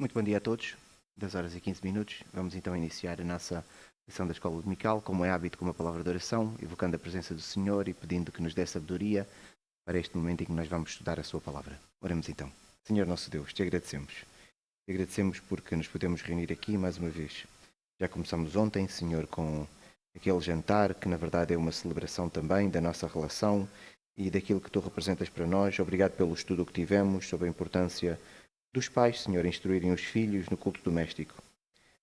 Muito bom dia a todos. 2 horas e 15 minutos. Vamos então iniciar a nossa lição da Escola Dominical, como é hábito, com uma palavra de oração, evocando a presença do Senhor e pedindo que nos dê sabedoria para este momento em que nós vamos estudar a sua palavra. Oremos então. Senhor nosso Deus, te agradecemos. Te agradecemos porque nos podemos reunir aqui mais uma vez. Já começamos ontem, Senhor, com aquele jantar que na verdade é uma celebração também da nossa relação e daquilo que tu representas para nós. Obrigado pelo estudo que tivemos sobre a importância dos pais, Senhor, instruírem os filhos no culto doméstico.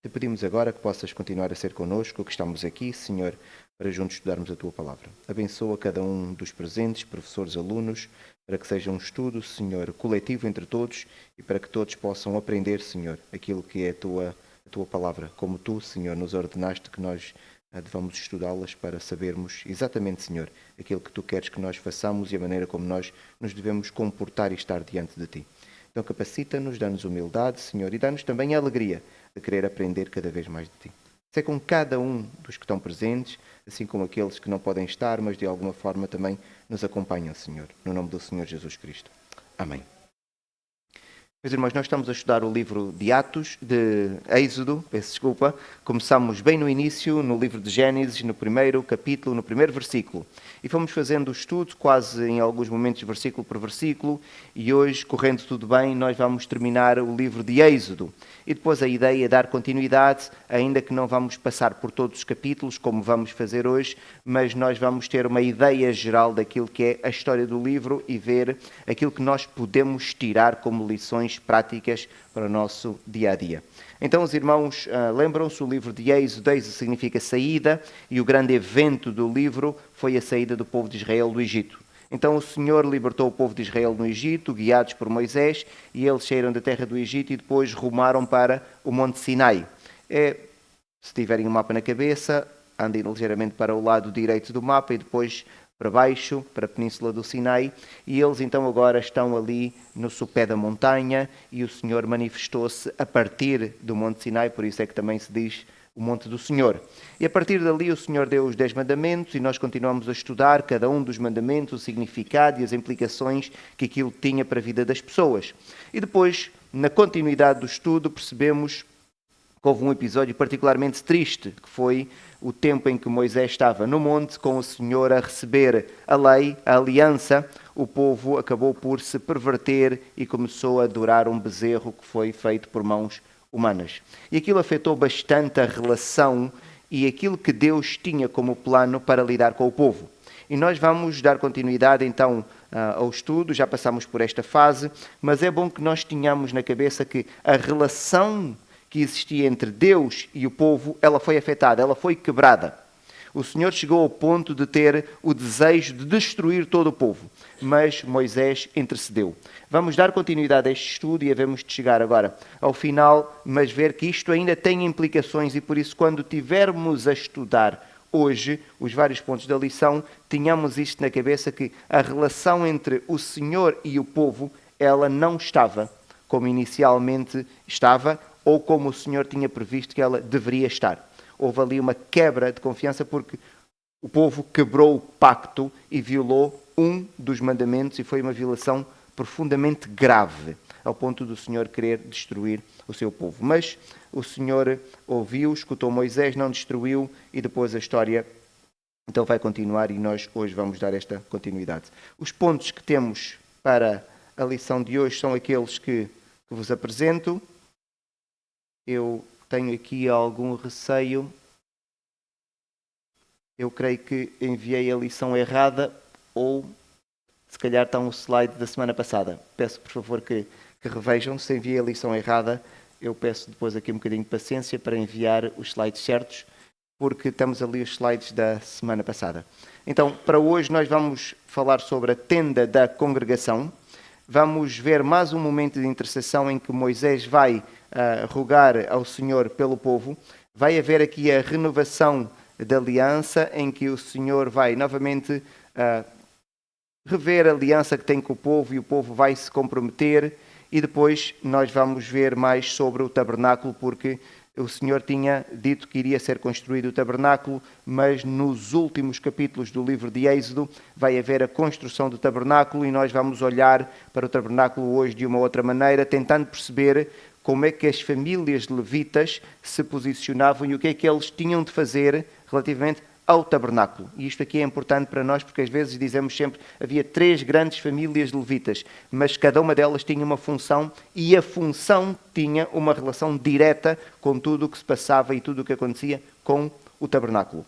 Te pedimos agora que possas continuar a ser connosco, que estamos aqui, Senhor, para juntos estudarmos a Tua Palavra. Abençoa cada um dos presentes, professores, alunos, para que seja um estudo, Senhor, coletivo entre todos e para que todos possam aprender, Senhor, aquilo que é a Tua Palavra, como Tu, Senhor, nos ordenaste que nós devamos estudá-las para sabermos exatamente, Senhor, aquilo que Tu queres que nós façamos e a maneira como nós nos devemos comportar e estar diante de Ti. Então capacita-nos, dá-nos humildade, Senhor, e dá-nos também a alegria de querer aprender cada vez mais de Ti. Sei com cada um dos que estão presentes, assim como aqueles que não podem estar, mas de alguma forma também nos acompanham, Senhor. No nome do Senhor Jesus Cristo. Amém. Meus irmãos, nós estamos a estudar o livro de Atos, de Êxodo, peço desculpa. Começamos bem no início, no livro de Gênesis, no primeiro capítulo, no primeiro versículo. E fomos fazendo o estudo, quase em alguns momentos, versículo por versículo. E hoje, correndo tudo bem, nós vamos terminar o livro de Êxodo. E depois a ideia é dar continuidade, ainda que não vamos passar por todos os capítulos, como vamos fazer hoje, mas nós vamos ter uma ideia geral daquilo que é a história do livro e ver aquilo que nós podemos tirar como lições práticas para o nosso dia-a-dia. Então, os irmãos, lembram-se, o livro de Êxodo significa saída, e o grande evento do livro foi a saída do povo de Israel do Egito. Então o Senhor libertou o povo de Israel no Egito, guiados por Moisés, e eles saíram da terra do Egito e depois rumaram para o Monte Sinai. Se tiverem um mapa na cabeça, andem ligeiramente para o lado direito do mapa e depois para baixo, para a Península do Sinai, e eles então agora estão ali no sopé da montanha, e o Senhor manifestou-se a partir do Monte Sinai, por isso é que também se diz o Monte do Senhor. E a partir dali o Senhor deu os 10 mandamentos e nós continuamos a estudar cada um dos mandamentos, o significado e as implicações que aquilo tinha para a vida das pessoas. E depois, na continuidade do estudo, percebemos que houve um episódio particularmente triste, que foi o tempo em que Moisés estava no monte com o Senhor a receber a lei, a aliança. O povo acabou por se perverter e começou a adorar um bezerro que foi feito por mãos humanas. E aquilo afetou bastante a relação e aquilo que Deus tinha como plano para lidar com o povo. E nós vamos dar continuidade então ao estudo, já passamos por esta fase, mas é bom que nós tenhamos na cabeça que a relação que existia entre Deus e o povo, ela foi afetada, ela foi quebrada. O Senhor chegou ao ponto de ter o desejo de destruir todo o povo, mas Moisés intercedeu. Vamos dar continuidade a este estudo e havemos de chegar agora ao final, mas ver que isto ainda tem implicações e por isso quando tivermos a estudar hoje os vários pontos da lição, tenhamos isto na cabeça que a relação entre o Senhor e o povo, ela não estava como inicialmente estava ou como o Senhor tinha previsto que ela deveria estar. Houve ali uma quebra de confiança porque o povo quebrou o pacto e violou um dos mandamentos e foi uma violação profundamente grave, ao ponto do Senhor querer destruir o seu povo. Mas o Senhor ouviu, escutou Moisés, não destruiu e depois a história então vai continuar e nós hoje vamos dar esta continuidade. Os pontos que temos para a lição de hoje são aqueles que vos apresento. Eu tenho aqui algum receio. Eu creio que enviei a lição errada ou se calhar está um slide da semana passada. Peço por favor que revejam. Se enviei a lição errada, eu peço depois aqui um bocadinho de paciência para enviar os slides certos, porque estamos ali os slides da semana passada. Então, para hoje nós vamos falar sobre a tenda da congregação. Vamos ver mais um momento de intercessão em que Moisés vai rogar ao Senhor pelo povo. Vai haver aqui a renovação da aliança, em que o Senhor vai novamente rever a aliança que tem com o povo e o povo vai se comprometer. E depois nós vamos ver mais sobre o tabernáculo, porque o Senhor tinha dito que iria ser construído o tabernáculo, mas nos últimos capítulos do livro de Êxodo vai haver a construção do tabernáculo e nós vamos olhar para o tabernáculo hoje de uma outra maneira, tentando perceber como é que as famílias levitas se posicionavam e o que é que eles tinham de fazer relativamente ao tabernáculo. E isto aqui é importante para nós porque às vezes dizemos sempre havia 3 grandes famílias levitas, mas cada uma delas tinha uma função e a função tinha uma relação direta com tudo o que se passava e tudo o que acontecia com o tabernáculo.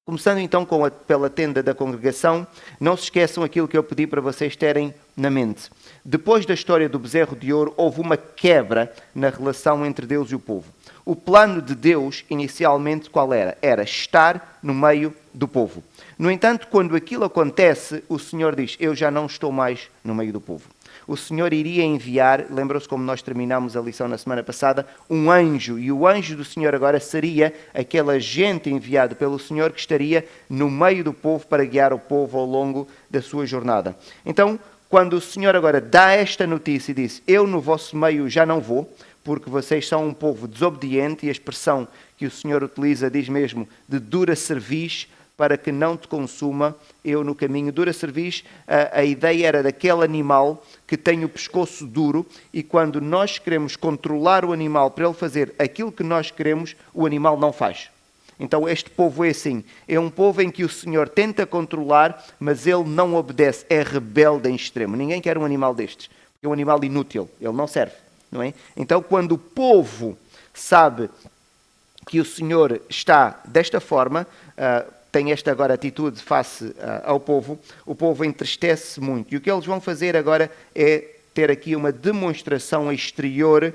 Começando então pela tenda da congregação, não se esqueçam aquilo que eu pedi para vocês terem na mente. Depois da história do bezerro de ouro, houve uma quebra na relação entre Deus e o povo. O plano de Deus, inicialmente, qual era? Era estar no meio do povo. No entanto, quando aquilo acontece, o Senhor diz, eu já não estou mais no meio do povo. O Senhor iria enviar, lembram-se como nós terminámos a lição na semana passada, um anjo. E o anjo do Senhor agora seria aquele agente enviado pelo Senhor que estaria no meio do povo para guiar o povo ao longo da sua jornada. Então, quando o Senhor agora dá esta notícia e diz, eu no vosso meio já não vou, porque vocês são um povo desobediente, e a expressão que o Senhor utiliza diz mesmo de dura cerviz, para que não te consuma eu no caminho. Dura cerviz, a ideia era daquele animal que tem o pescoço duro e quando nós queremos controlar o animal para ele fazer aquilo que nós queremos, o animal não faz. Então este povo é assim, é um povo em que o Senhor tenta controlar, mas ele não obedece, é rebelde em extremo. Ninguém quer um animal destes, porque é um animal inútil, ele não serve, não é? Então quando o povo sabe que o Senhor está desta forma, tem esta agora atitude face ao povo, o povo entristece-se muito. E o que eles vão fazer agora é ter aqui uma demonstração exterior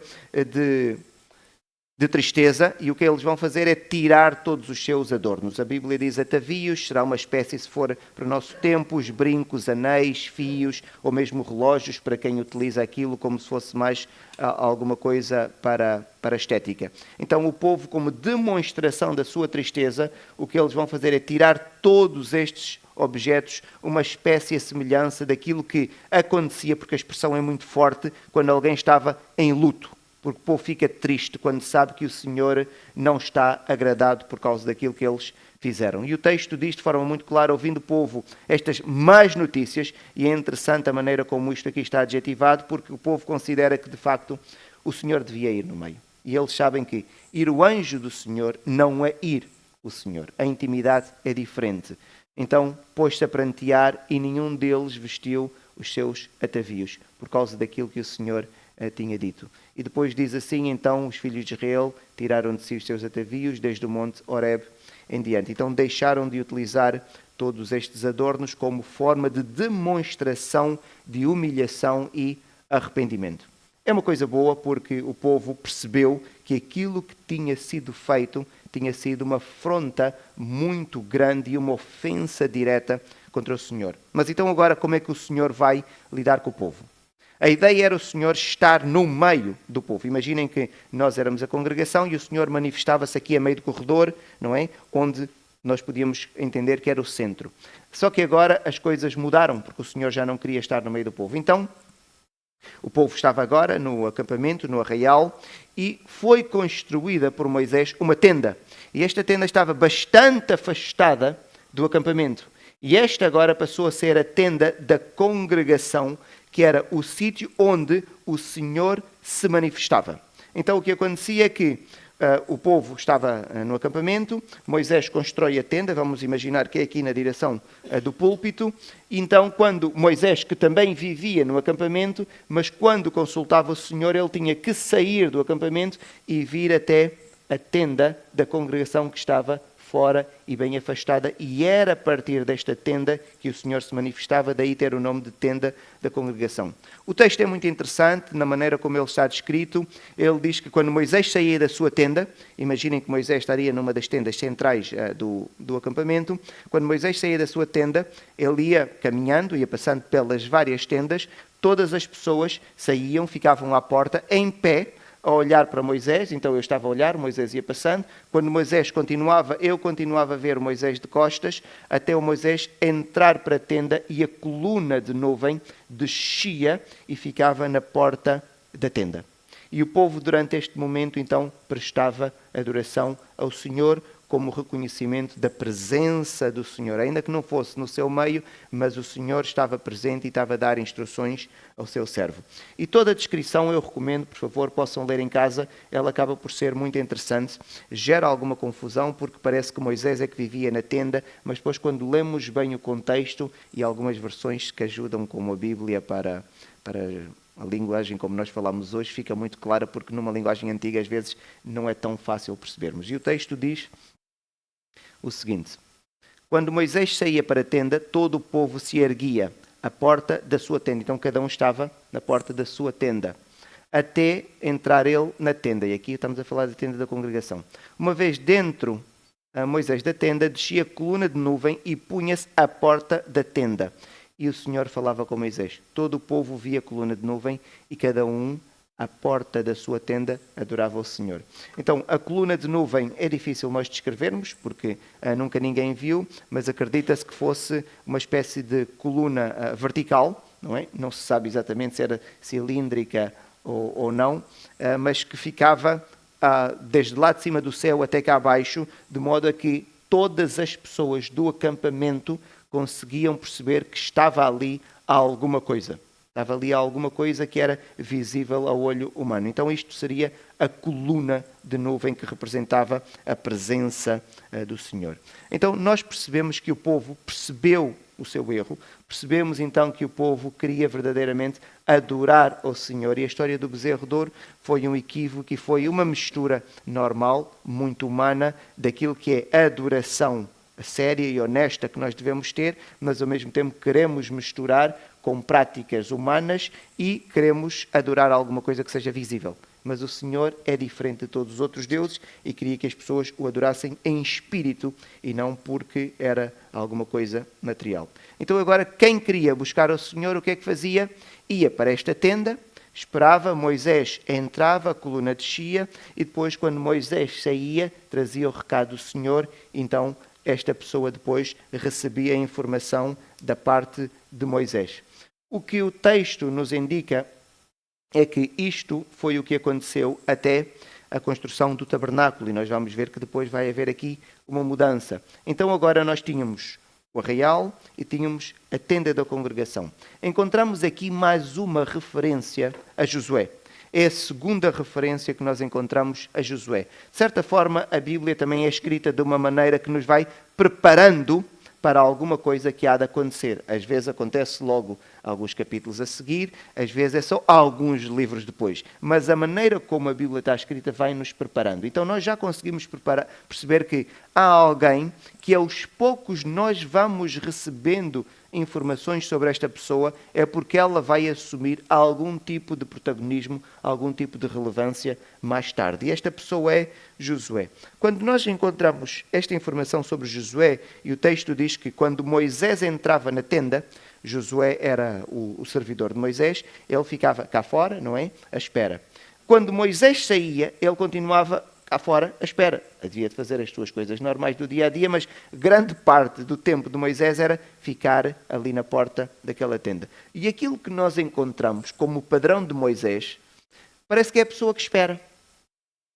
de tristeza, e o que eles vão fazer é tirar todos os seus adornos. A Bíblia diz atavios, será uma espécie, se for para o nosso tempo, os brincos, anéis, fios, ou mesmo relógios, para quem utiliza aquilo como se fosse mais alguma coisa para a estética. Então o povo, como demonstração da sua tristeza, o que eles vão fazer é tirar todos estes objetos, uma espécie de semelhança daquilo que acontecia, porque a expressão é muito forte, quando alguém estava em luto. Porque o povo fica triste quando sabe que o Senhor não está agradado por causa daquilo que eles fizeram. E o texto diz de forma muito clara, ouvindo o povo estas más notícias, e é interessante a maneira como isto aqui está adjetivado, porque o povo considera que de facto o Senhor devia ir no meio. E eles sabem que ir o anjo do Senhor não é ir o Senhor. A intimidade é diferente. Então pôs-se a prantear e nenhum deles vestiu os seus atavios, por causa daquilo que o Senhor tinha dito. E depois diz assim, então os filhos de Israel tiraram de si os seus atavios desde o monte Horeb em diante. Então deixaram de utilizar todos estes adornos como forma de demonstração de humilhação e arrependimento. É uma coisa boa porque o povo percebeu que aquilo que tinha sido feito tinha sido uma afronta muito grande e uma ofensa direta contra o Senhor. Mas então agora como é que o Senhor vai lidar com o povo? A ideia era o Senhor estar no meio do povo. Imaginem que nós éramos a congregação e o Senhor manifestava-se aqui a meio do corredor, não é? Onde nós podíamos entender que era o centro. Só que agora as coisas mudaram, porque o Senhor já não queria estar no meio do povo. Então, o povo estava agora no acampamento, no arraial, e foi construída por Moisés uma tenda. E esta tenda estava bastante afastada do acampamento. E esta agora passou a ser a tenda da congregação, que era o sítio onde o Senhor se manifestava. Então o que acontecia é que o povo estava no acampamento, Moisés constrói a tenda, vamos imaginar que é aqui na direção do púlpito, então quando Moisés, que também vivia no acampamento, mas quando consultava o Senhor, ele tinha que sair do acampamento e vir até a tenda da congregação que estava fora e bem afastada, e era a partir desta tenda que o Senhor se manifestava, daí ter o nome de tenda da congregação. O texto é muito interessante, na maneira como ele está descrito. Ele diz que quando Moisés saía da sua tenda, imaginem que Moisés estaria numa das tendas centrais do acampamento, quando Moisés saía da sua tenda, ele ia caminhando, ia passando pelas várias tendas, todas as pessoas saíam, ficavam à porta, em pé, a olhar para Moisés. Então eu estava a olhar, Moisés ia passando. Quando Moisés continuava, eu continuava a ver Moisés de costas, até o Moisés entrar para a tenda e a coluna de nuvem descia e ficava na porta da tenda. E o povo durante este momento então prestava adoração ao Senhor como reconhecimento da presença do Senhor, ainda que não fosse no seu meio, mas o Senhor estava presente e estava a dar instruções ao seu servo. E toda a descrição eu recomendo, por favor, possam ler em casa, ela acaba por ser muito interessante, gera alguma confusão porque parece que Moisés é que vivia na tenda, mas depois quando lemos bem o contexto e algumas versões que ajudam como a Bíblia para a linguagem como nós falamos hoje fica muito clara, porque numa linguagem antiga às vezes não é tão fácil percebermos. E o texto diz o seguinte: quando Moisés saía para a tenda, todo o povo se erguia à porta da sua tenda. Então cada um estava na porta da sua tenda, até entrar ele na tenda. E aqui estamos a falar da tenda da congregação. Uma vez dentro Moisés da tenda, descia a coluna de nuvem e punha-se à porta da tenda. E o Senhor falava com Moisés. Todo o povo via a coluna de nuvem e cada um, à porta da sua tenda, adorava o Senhor. Então, a coluna de nuvem é difícil nós descrevermos, porque nunca ninguém viu, mas acredita-se que fosse uma espécie de coluna vertical, não é? Não se sabe exatamente se era cilíndrica ou não, mas que ficava desde lá de cima do céu até cá abaixo, de modo a que todas as pessoas do acampamento conseguiam perceber que estava ali alguma coisa. Estava ali alguma coisa que era visível ao olho humano. Então isto seria a coluna de nuvem que representava a presença do Senhor. Então nós percebemos que o povo percebeu o seu erro. Percebemos então que o povo queria verdadeiramente adorar ao Senhor. E a história do bezerro de ouro foi um equívoco e foi uma mistura normal, muito humana, daquilo que é a adoração séria e honesta que nós devemos ter, mas ao mesmo tempo queremos misturar com práticas humanas e queremos adorar alguma coisa que seja visível. Mas o Senhor é diferente de todos os outros deuses e queria que as pessoas o adorassem em espírito e não porque era alguma coisa material. Então agora, quem queria buscar o Senhor, o que é que fazia? Ia para esta tenda, esperava, Moisés entrava, a coluna descia e depois, quando Moisés saía, trazia o recado do Senhor, então esta pessoa depois recebia a informação da parte de Moisés. O que o texto nos indica é que isto foi o que aconteceu até a construção do tabernáculo, e nós vamos ver que depois vai haver aqui uma mudança. Então agora nós tínhamos o arraial e tínhamos a tenda da congregação. Encontramos aqui mais uma referência a Josué. É a segunda referência que nós encontramos a Josué. De certa forma, a Bíblia também é escrita de uma maneira que nos vai preparando para alguma coisa que há de acontecer. Às vezes acontece logo alguns capítulos a seguir, às vezes é só alguns livros depois. Mas a maneira como a Bíblia está escrita vai nos preparando. Então nós já conseguimos perceber que há alguém que aos poucos nós vamos recebendo informações sobre esta pessoa, é porque ela vai assumir algum tipo de protagonismo, algum tipo de relevância mais tarde. E esta pessoa é Josué. Quando nós encontramos esta informação sobre Josué, e o texto diz que quando Moisés entrava na tenda, Josué era o servidor de Moisés, ele ficava cá fora, não é? À espera. Quando Moisés saía, ele continuava cá fora à espera. Havia de fazer as suas coisas normais do dia a dia, mas grande parte do tempo de Moisés era ficar ali na porta daquela tenda. E aquilo que nós encontramos como padrão de Moisés, parece que é a pessoa que espera.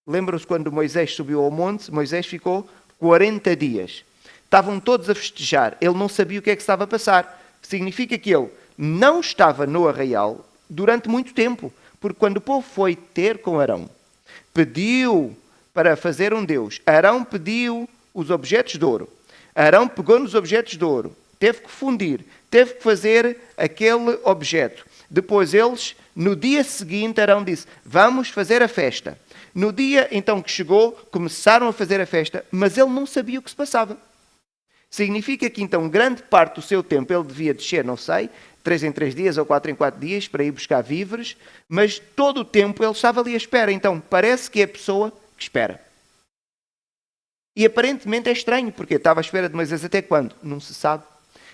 Lembram-se quando Moisés subiu ao monte? Moisés ficou 40 dias. Estavam todos a festejar. Ele não sabia o que é que estava a passar. Significa que ele não estava no arraial durante muito tempo. Porque quando o povo foi ter com Arão, pediu para fazer um Deus. Arão pediu os objetos de ouro. Arão pegou nos objetos de ouro. Teve que fundir. Teve que fazer aquele objeto. Depois eles, no dia seguinte, Arão disse, vamos fazer a festa. No dia então que chegou, começaram a fazer a festa, mas ele não sabia o que se passava. Significa que então grande parte do seu tempo ele devia descer, não sei, 3 em 3 dias ou 4 em 4 dias para ir buscar víveres, mas todo o tempo ele estava ali à espera. Então parece que é a pessoa que espera. E aparentemente é estranho, porque estava à espera de Moisés até quando? Não se sabe.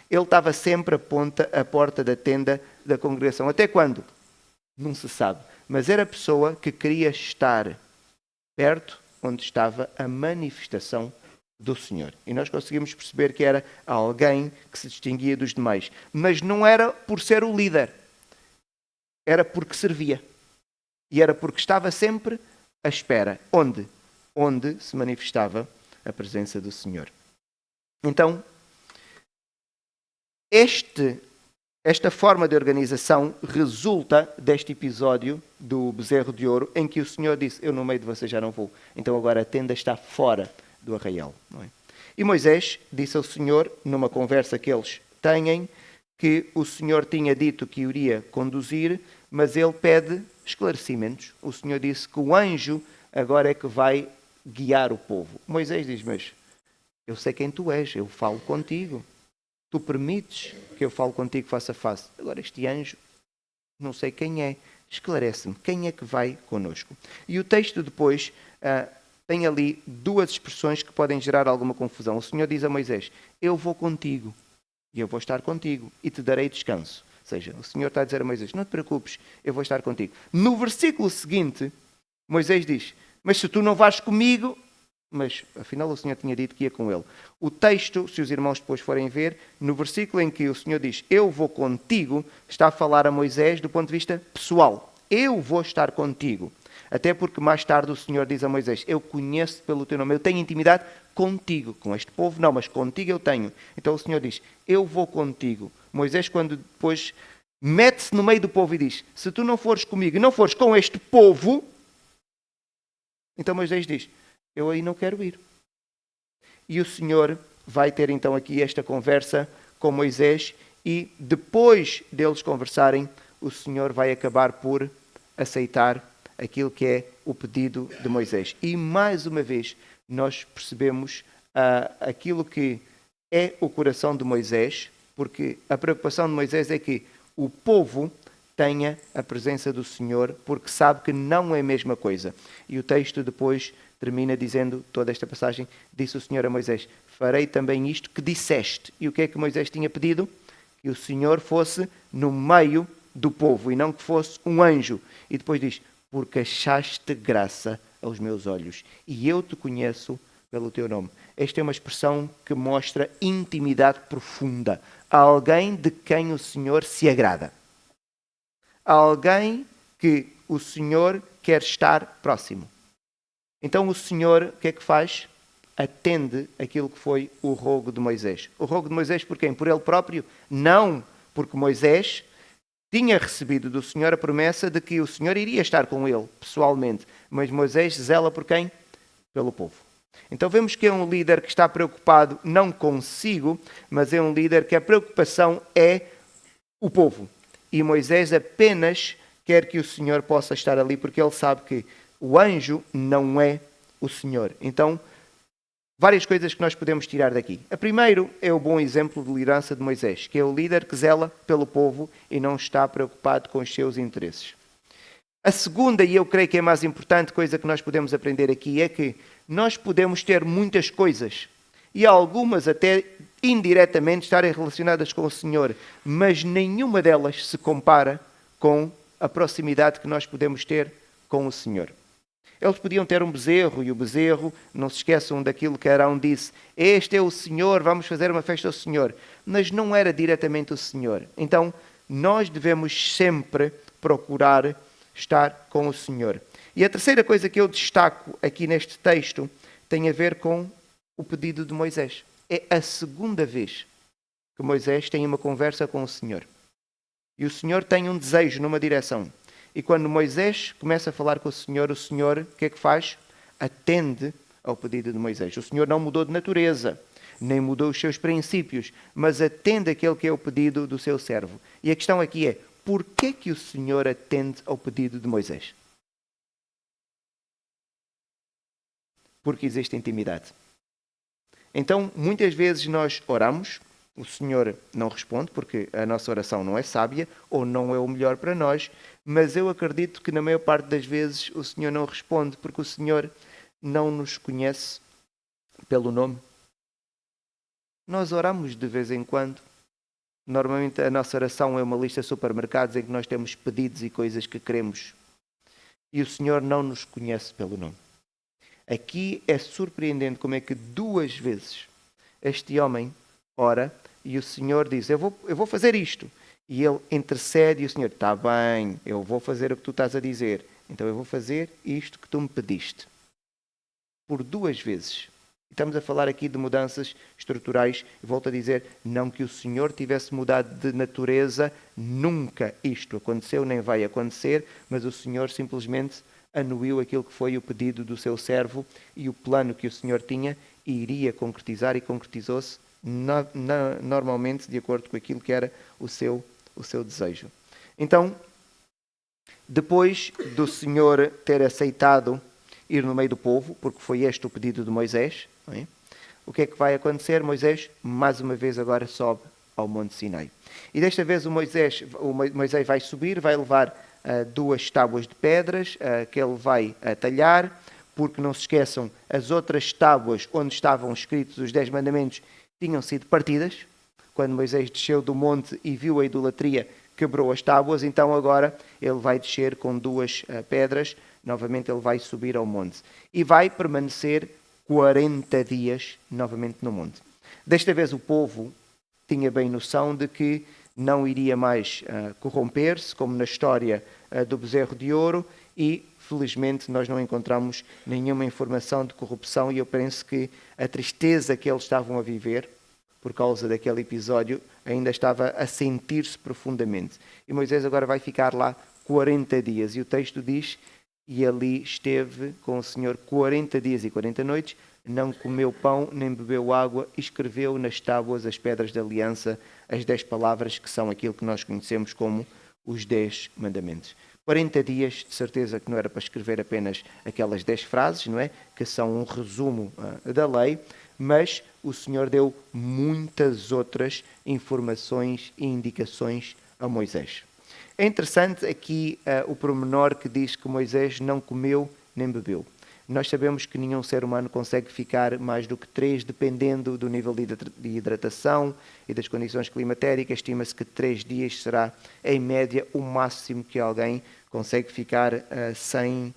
Ele estava sempre à porta da tenda da congregação. Até quando? Não se sabe. Mas era a pessoa que queria estar perto onde estava a manifestação do Senhor. E nós conseguimos perceber que era alguém que se distinguia dos demais. Mas não era por ser o líder. Era porque servia. E era porque estava sempre à espera. Onde? Onde se manifestava a presença do Senhor. Então, esta forma de organização resulta deste episódio do bezerro de ouro, em que o Senhor disse, eu no meio de vocês já não vou, então agora a tenda está fora do arraial. Não é? E Moisés disse ao Senhor, numa conversa que eles têm, que o Senhor tinha dito que iria conduzir, mas ele pede esclarecimentos. O Senhor disse que o anjo agora é que vai guiar o povo. Moisés diz, mas eu sei quem tu és, eu falo contigo. Tu permites que eu fale contigo face a face. Agora este anjo, não sei quem é. Esclarece-me, quem é que vai connosco? E o texto depois tem ali duas expressões que podem gerar alguma confusão. O Senhor diz a Moisés, eu vou contigo, e eu vou estar contigo, e te darei descanso. Ou seja, o Senhor está a dizer a Moisés, não te preocupes, eu vou estar contigo. No versículo seguinte, Moisés diz, mas se tu não vais comigo... Mas, afinal, o Senhor tinha dito que ia com ele. O texto, se os irmãos depois forem ver, no versículo em que o Senhor diz, eu vou contigo, está a falar a Moisés do ponto de vista pessoal. Eu vou estar contigo. Até porque mais tarde o Senhor diz a Moisés, eu conheço pelo teu nome, eu tenho intimidade contigo. Com este povo não, mas contigo eu tenho. Então o Senhor diz, eu vou contigo. Moisés, quando depois mete-se no meio do povo e diz, se tu não fores comigo e não fores com este povo, então Moisés diz, eu aí não quero ir. E o Senhor vai ter então aqui esta conversa com Moisés e depois deles conversarem, o Senhor vai acabar por aceitar aquilo que é o pedido de Moisés. E mais uma vez nós percebemos aquilo que é o coração de Moisés, porque a preocupação de Moisés é que o povo tenha a presença do Senhor, porque sabe que não é a mesma coisa. E o texto depois termina dizendo, toda esta passagem, disse o Senhor a Moisés, farei também isto que disseste. E o que é que Moisés tinha pedido? Que o Senhor fosse no meio do povo e não que fosse um anjo. E depois diz, porque achaste graça aos meus olhos e eu te conheço pelo teu nome. Esta é uma expressão que mostra intimidade profunda. Alguém de quem o Senhor se agrada. Alguém que o Senhor quer estar próximo. Então o Senhor, o que é que faz? Atende aquilo que foi o rogo de Moisés. O rogo de Moisés por quem? Por ele próprio? Não, porque Moisés tinha recebido do Senhor a promessa de que o Senhor iria estar com ele, pessoalmente. Mas Moisés zela por quem? Pelo povo. Então vemos que é um líder que está preocupado não consigo, mas é um líder que a preocupação é o povo. E Moisés apenas quer que o Senhor possa estar ali, porque ele sabe que o anjo não é o Senhor. Então, várias coisas que nós podemos tirar daqui. A primeiro é o bom exemplo de liderança de Moisés, que é o líder que zela pelo povo e não está preocupado com os seus interesses. A segunda, e eu creio que é a mais importante coisa que nós podemos aprender aqui, é que nós podemos ter muitas coisas, e algumas até indiretamente estarem relacionadas com o Senhor, mas nenhuma delas se compara com a proximidade que nós podemos ter com o Senhor. Eles podiam ter um bezerro, e o bezerro, não se esqueçam daquilo que Arão disse, este é o Senhor, vamos fazer uma festa ao Senhor. Mas não era diretamente o Senhor. Então, nós devemos sempre procurar estar com o Senhor. E a terceira coisa que eu destaco aqui neste texto tem a ver com o pedido de Moisés. É a segunda vez que Moisés tem uma conversa com o Senhor. E o Senhor tem um desejo numa direção. E quando Moisés começa a falar com o Senhor, o que é que faz? Atende ao pedido de Moisés. O Senhor não mudou de natureza, nem mudou os seus princípios, mas atende aquele que é o pedido do seu servo. E a questão aqui é, por que o Senhor atende ao pedido de Moisés? Porque existe intimidade. Então, muitas vezes nós oramos, o Senhor não responde, porque a nossa oração não é sábia, ou não é o melhor para nós, mas eu acredito que na maior parte das vezes o Senhor não responde, porque o Senhor não nos conhece pelo nome. Nós oramos de vez em quando. Normalmente a nossa oração é uma lista de supermercados em que nós temos pedidos e coisas que queremos. E o Senhor não nos conhece pelo nome. Aqui é surpreendente como é que 2 vezes este homem ora e o Senhor diz, eu vou fazer isto. E ele intercede e o Senhor, está bem, eu vou fazer o que tu estás a dizer. Então eu vou fazer isto que tu me pediste. Por 2 vezes Estamos a falar aqui de mudanças estruturais. E volto a dizer, não que o Senhor tivesse mudado de natureza, nunca isto aconteceu, nem vai acontecer, mas o Senhor simplesmente anuiu aquilo que foi o pedido do seu servo e o plano que o Senhor tinha e iria concretizar, e concretizou-se normalmente de acordo com aquilo que era o seu desejo. Então, depois do Senhor ter aceitado ir no meio do povo, porque foi este o pedido de Moisés, não é? O que é que vai acontecer? Moisés, mais uma vez agora, sobe ao Monte Sinai. E desta vez o Moisés vai subir, vai levar 2 tábuas de pedras que ele vai talhar, porque não se esqueçam, as outras tábuas onde estavam escritos os 10 mandamentos tinham sido partidas. Quando Moisés desceu do monte e viu a idolatria, quebrou as tábuas, então agora ele vai descer com 2 pedras, novamente ele vai subir ao monte. E vai permanecer 40 dias novamente no monte. Desta vez o povo tinha bem noção de que não iria mais corromper-se, como na história do bezerro de ouro, e felizmente nós não encontramos nenhuma informação de corrupção, e eu penso que a tristeza que eles estavam a viver por causa daquele episódio ainda estava a sentir-se profundamente. E Moisés agora vai ficar lá 40 dias, e o texto diz: e ali esteve com o Senhor 40 dias e 40 noites, não comeu pão, nem bebeu água, e escreveu nas tábuas as pedras da aliança, as 10 palavras que são aquilo que nós conhecemos como os 10 mandamentos. 40 dias, de certeza que não era para escrever apenas aquelas 10 frases, não é? Que são um resumo da lei, mas o Senhor deu muitas outras informações e indicações a Moisés. É interessante aqui o pormenor que diz que Moisés não comeu nem bebeu. Nós sabemos que nenhum ser humano consegue ficar mais do que 3, dependendo do nível de hidratação e das condições climatéricas. Estima-se que 3 dias será, em média, o máximo que alguém consegue ficar sem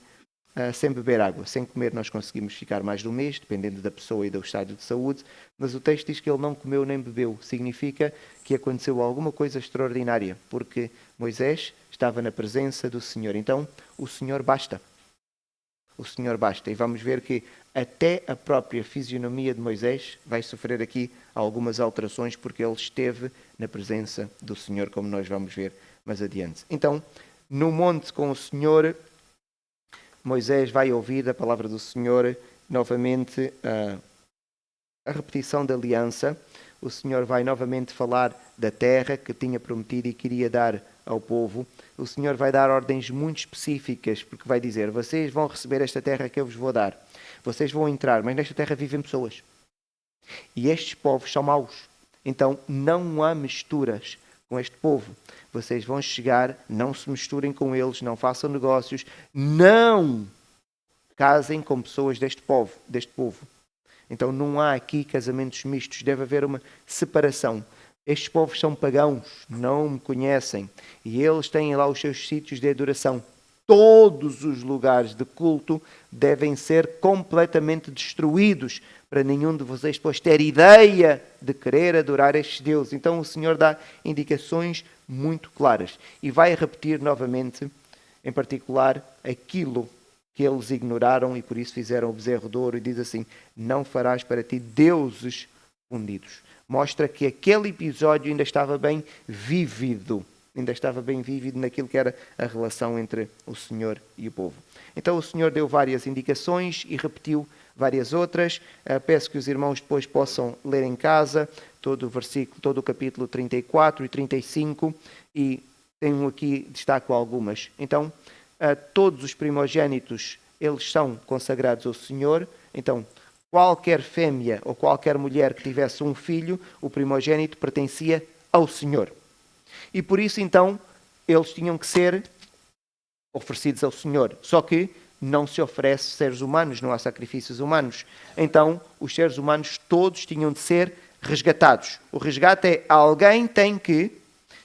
beber água. Sem comer nós conseguimos ficar mais de um mês, dependendo da pessoa e do estado de saúde, mas o texto diz que ele não comeu nem bebeu. Significa que aconteceu alguma coisa extraordinária, porque Moisés estava na presença do Senhor. Então, o Senhor basta. O Senhor basta. E vamos ver que até a própria fisionomia de Moisés vai sofrer aqui algumas alterações, porque ele esteve na presença do Senhor, como nós vamos ver mais adiante. Então, no monte com o Senhor, Moisés vai ouvir a palavra do Senhor, novamente a repetição da aliança. O Senhor vai novamente falar da terra que tinha prometido e queria dar ao povo. O Senhor vai dar ordens muito específicas, porque vai dizer: vocês vão receber esta terra que eu vos vou dar. Vocês vão entrar, mas nesta terra vivem pessoas. E estes povos são maus. Então não há misturas com este povo. Vocês vão chegar, não se misturem com eles, não façam negócios, não casem com pessoas deste povo. Então não há aqui casamentos mistos, deve haver uma separação. Estes povos são pagãos, não me conhecem, e eles têm lá os seus sítios de adoração. Todos os lugares de culto devem ser completamente destruídos, para nenhum de vocês depois ter ideia de querer adorar estes deuses. Então o Senhor dá indicações muito claras e vai repetir novamente, em particular, aquilo que eles ignoraram e por isso fizeram o bezerro de ouro, e diz assim: não farás para ti deuses fundidos. Mostra que aquele episódio ainda estava bem vívido naquilo que era a relação entre o Senhor e o povo. Então o Senhor deu várias indicações e repetiu várias outras. Peço que os irmãos depois possam ler em casa todo o capítulo 34 e 35, e tenho aqui, destaco algumas. Então, todos os primogênitos, eles são consagrados ao Senhor. Então, qualquer fêmea ou qualquer mulher que tivesse um filho, o primogênito pertencia ao Senhor. E por isso, então, eles tinham que ser oferecidos ao Senhor. Só que não se oferece seres humanos, não há sacrifícios humanos. Então, os seres humanos todos tinham de ser resgatados. O resgate é: alguém tem que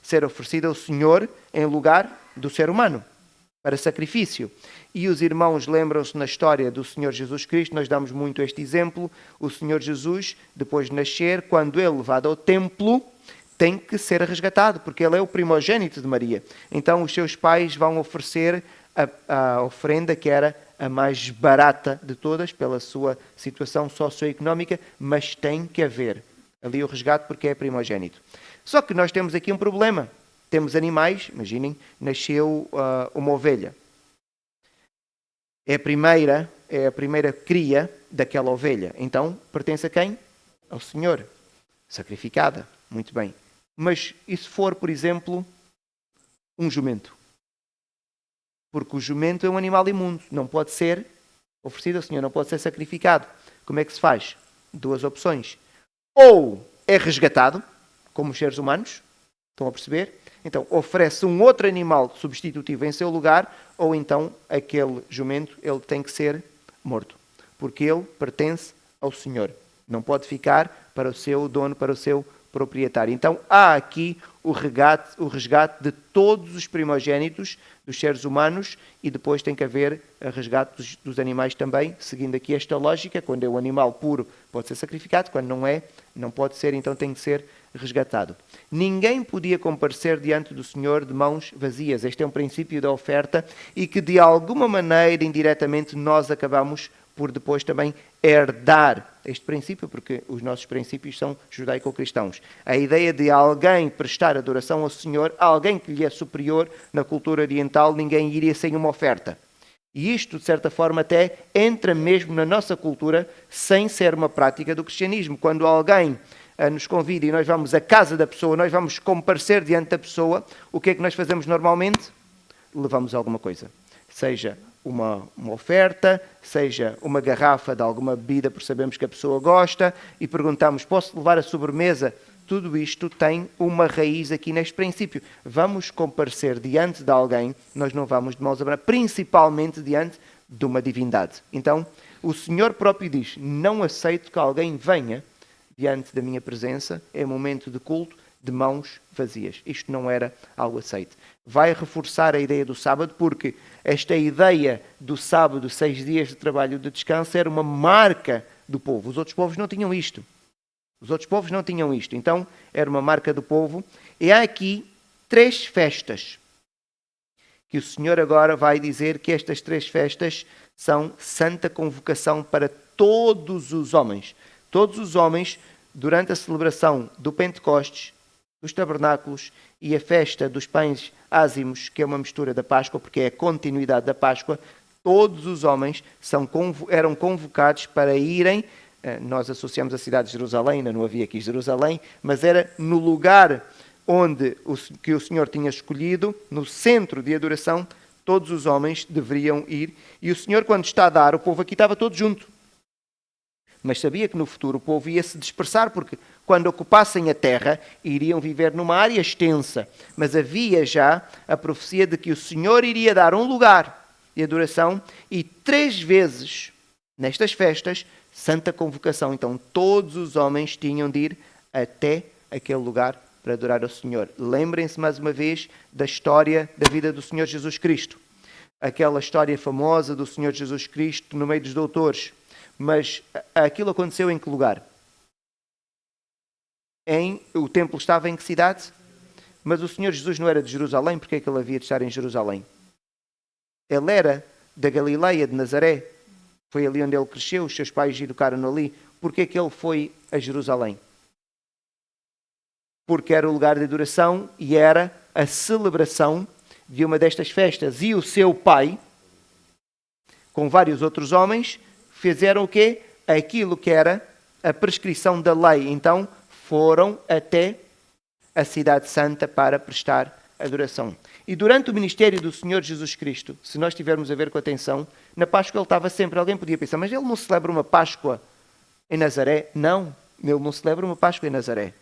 ser oferecido ao Senhor em lugar do ser humano, para sacrifício. E os irmãos lembram-se na história do Senhor Jesus Cristo, nós damos muito este exemplo. O Senhor Jesus, depois de nascer, quando é levado ao templo, tem que ser resgatado, porque ele é o primogênito de Maria. Então os seus pais vão oferecer a oferenda que era a mais barata de todas, pela sua situação socioeconómica, mas tem que haver ali o resgate porque é primogênito. Só que nós temos aqui um problema. Temos animais, imaginem, nasceu uma ovelha. É a primeira cria daquela ovelha. Então, pertence a quem? Ao Senhor. Sacrificada. Muito bem. Mas e se for, por exemplo, um jumento? Porque o jumento é um animal imundo. Não pode ser oferecido ao Senhor, não pode ser sacrificado. Como é que se faz? Duas opções. Ou é resgatado, como os seres humanos. Estão a perceber? Então, oferece um outro animal substitutivo em seu lugar, ou então aquele jumento ele tem que ser morto. Porque ele pertence ao Senhor. Não pode ficar para o seu dono, para o seu proprietário. Então, há aqui o resgate de todos os primogênitos dos seres humanos e depois tem que haver o resgate dos animais também, seguindo aqui esta lógica. Quando é um animal puro, pode ser sacrificado. Quando não é, não pode ser, então tem que ser resgatado. Ninguém podia comparecer diante do Senhor de mãos vazias. Este é um princípio da oferta e que de alguma maneira, indiretamente, nós acabamos por depois também herdar este princípio, porque os nossos princípios são judaico-cristãos. A ideia de alguém prestar adoração ao Senhor, alguém que lhe é superior na cultura oriental, ninguém iria sem uma oferta. E isto, de certa forma, até entra mesmo na nossa cultura sem ser uma prática do cristianismo. Quando alguém nos convida e nós vamos à casa da pessoa, nós vamos comparecer diante da pessoa, o que é que nós fazemos normalmente? Levamos alguma coisa. Seja uma oferta, seja uma garrafa de alguma bebida, porque sabemos que a pessoa gosta, e perguntamos, posso levar a sobremesa? Tudo isto tem uma raiz aqui neste princípio. Vamos comparecer diante de alguém, nós não vamos de mãos abanar, principalmente diante de uma divindade. Então, o Senhor próprio diz, não aceito que alguém venha diante da minha presença, é momento de culto, de mãos vazias. Isto não era algo aceito. Vai reforçar a ideia do sábado, porque esta ideia do sábado, 6 dias de trabalho de descanso, era uma marca do povo. Os outros povos não tinham isto. Então, era uma marca do povo. E há aqui 3 festas que o Senhor agora vai dizer que estas 3 festas são santa convocação para todos os homens. Todos os homens, durante a celebração do Pentecostes, dos tabernáculos e a festa dos pães ázimos, que é uma mistura da Páscoa, porque é a continuidade da Páscoa, todos os homens eram convocados para irem, nós associamos a cidade de Jerusalém, ainda não havia aqui Jerusalém, mas era no lugar que o Senhor tinha escolhido, no centro de adoração, todos os homens deveriam ir, e o Senhor, quando está a dar, o povo aqui estava todo junto. Mas sabia que no futuro o povo ia se dispersar, porque quando ocupassem a terra, iriam viver numa área extensa. Mas havia já a profecia de que o Senhor iria dar um lugar de adoração e 3 vezes, nestas festas, santa convocação. Então todos os homens tinham de ir até aquele lugar para adorar ao Senhor. Lembrem-se mais uma vez da história da vida do Senhor Jesus Cristo. Aquela história famosa do Senhor Jesus Cristo no meio dos doutores. Mas aquilo aconteceu em que lugar? O templo estava em que cidade? Mas o Senhor Jesus não era de Jerusalém, porque é que ele havia de estar em Jerusalém? Ele era da Galileia, de Nazaré. Foi ali onde ele cresceu, os seus pais educaram-no ali. Porque é que ele foi a Jerusalém? Porque era o lugar de adoração e era a celebração de uma destas festas. E o seu pai, com vários outros homens, fizeram o quê? Aquilo que era a prescrição da lei. Então, foram até a cidade santa para prestar adoração. E durante o ministério do Senhor Jesus Cristo, se nós estivermos a ver com atenção, na Páscoa ele estava sempre. Alguém podia pensar, mas ele não celebra uma Páscoa em Nazaré? Não, ele não celebra uma Páscoa em Nazaré.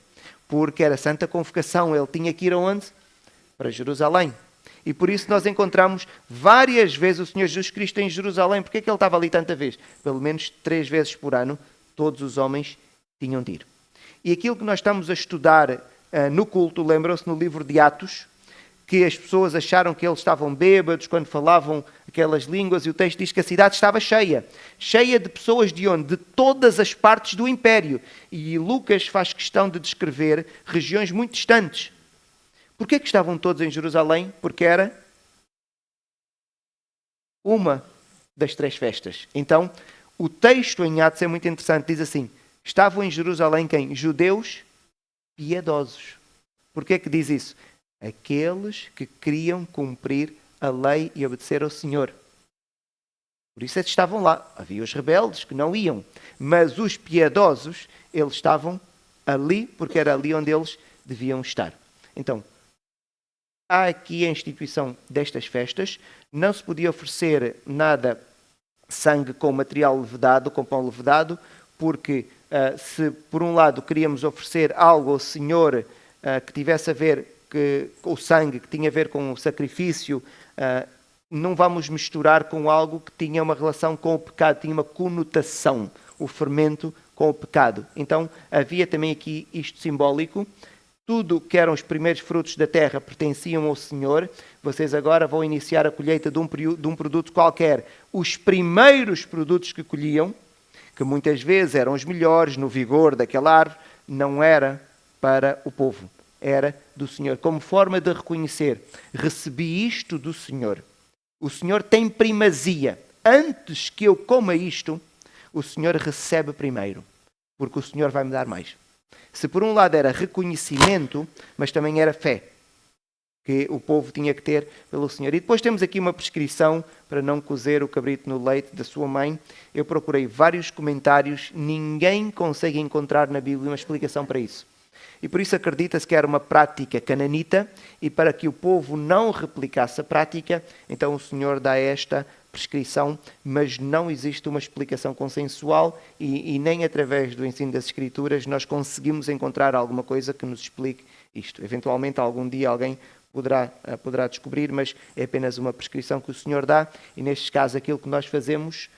Porque era santa convocação. Ele tinha que ir aonde? Para Jerusalém. E por isso nós encontramos várias vezes o Senhor Jesus Cristo em Jerusalém. Porquê é que ele estava ali tanta vez? Pelo menos 3 vezes por ano, todos os homens tinham de ir. E aquilo que nós estamos a estudar no culto, lembram-se no livro de Atos, que as pessoas acharam que eles estavam bêbados quando falavam aquelas línguas, e o texto diz que a cidade estava cheia. Cheia de pessoas de onde? De todas as partes do império. E Lucas faz questão de descrever regiões muito distantes. Porquê que estavam todos em Jerusalém? Porque era uma das 3 festas. Então, o texto em Atos é muito interessante. Diz assim, estavam em Jerusalém quem? Judeus piedosos. Porquê é que diz isso? Aqueles que queriam cumprir a lei e obedecer ao Senhor. Por isso é que estavam lá. Havia os rebeldes que não iam. Mas os piedosos, eles estavam ali porque era ali onde eles deviam estar. Então, há aqui a instituição destas festas. Não se podia oferecer nada sangue com material levedado, com pão levedado, porque se por um lado queríamos oferecer algo ao Senhor que tivesse a ver com o sangue, que tinha a ver com o sacrifício, não vamos misturar com algo que tinha uma relação com o pecado, tinha uma conotação, o fermento com o pecado. Então havia também aqui isto simbólico. Tudo que eram os primeiros frutos da terra pertenciam ao Senhor. Vocês agora vão iniciar a colheita de um produto qualquer. Os primeiros produtos que colhiam, que muitas vezes eram os melhores no vigor daquela árvore, não era para o povo, era do Senhor. Como forma de reconhecer, recebi isto do Senhor. O Senhor tem primazia. Antes que eu coma isto, o Senhor recebe primeiro, porque o Senhor vai me dar mais. Se por um lado era reconhecimento, mas também era fé, que o povo tinha que ter pelo Senhor. E depois temos aqui uma prescrição para não cozer o cabrito no leite da sua mãe. Eu procurei vários comentários, ninguém consegue encontrar na Bíblia uma explicação para isso. E por isso acredita-se que era uma prática cananita, e para que o povo não replicasse a prática, então o Senhor dá esta prescrição, mas não existe uma explicação consensual e nem através do ensino das Escrituras nós conseguimos encontrar alguma coisa que nos explique isto. Eventualmente algum dia alguém poderá descobrir, mas é apenas uma prescrição que o Senhor dá, e nestes casos aquilo que nós fazemos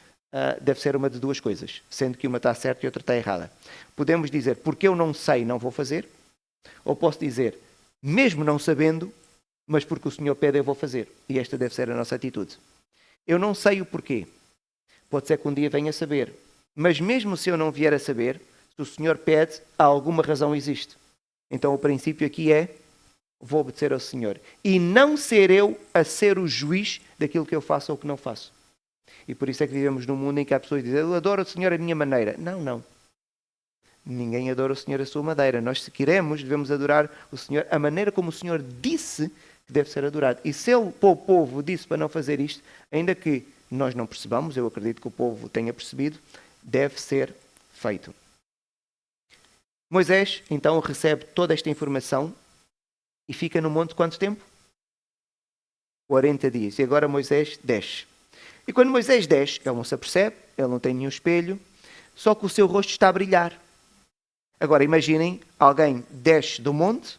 deve ser uma de 2 coisas, sendo que uma está certa e outra está errada. Podemos dizer, porque eu não sei, não vou fazer, ou posso dizer, mesmo não sabendo, mas porque o Senhor pede, eu vou fazer. E esta deve ser a nossa atitude. Eu não sei o porquê. Pode ser que um dia venha a saber. Mas mesmo se eu não vier a saber, se o Senhor pede, alguma razão existe. Então o princípio aqui é, vou obedecer ao Senhor. E não ser eu a ser o juiz daquilo que eu faço ou que não faço. E por isso é que vivemos num mundo em que há pessoas que dizem, eu adoro o Senhor a minha maneira. Não. Ninguém adora o Senhor a sua maneira. Nós, se queremos, devemos adorar o Senhor a maneira como o Senhor disse que deve ser adorado. E se ele, para o povo, disse para não fazer isto, ainda que nós não percebamos, eu acredito que o povo tenha percebido, deve ser feito. Moisés, então, recebe toda esta informação e fica no monte quanto tempo? 40 dias. E agora Moisés desce. E quando Moisés desce, ele não se apercebe, ele não tem nenhum espelho, só que o seu rosto está a brilhar. Agora imaginem, alguém desce do monte,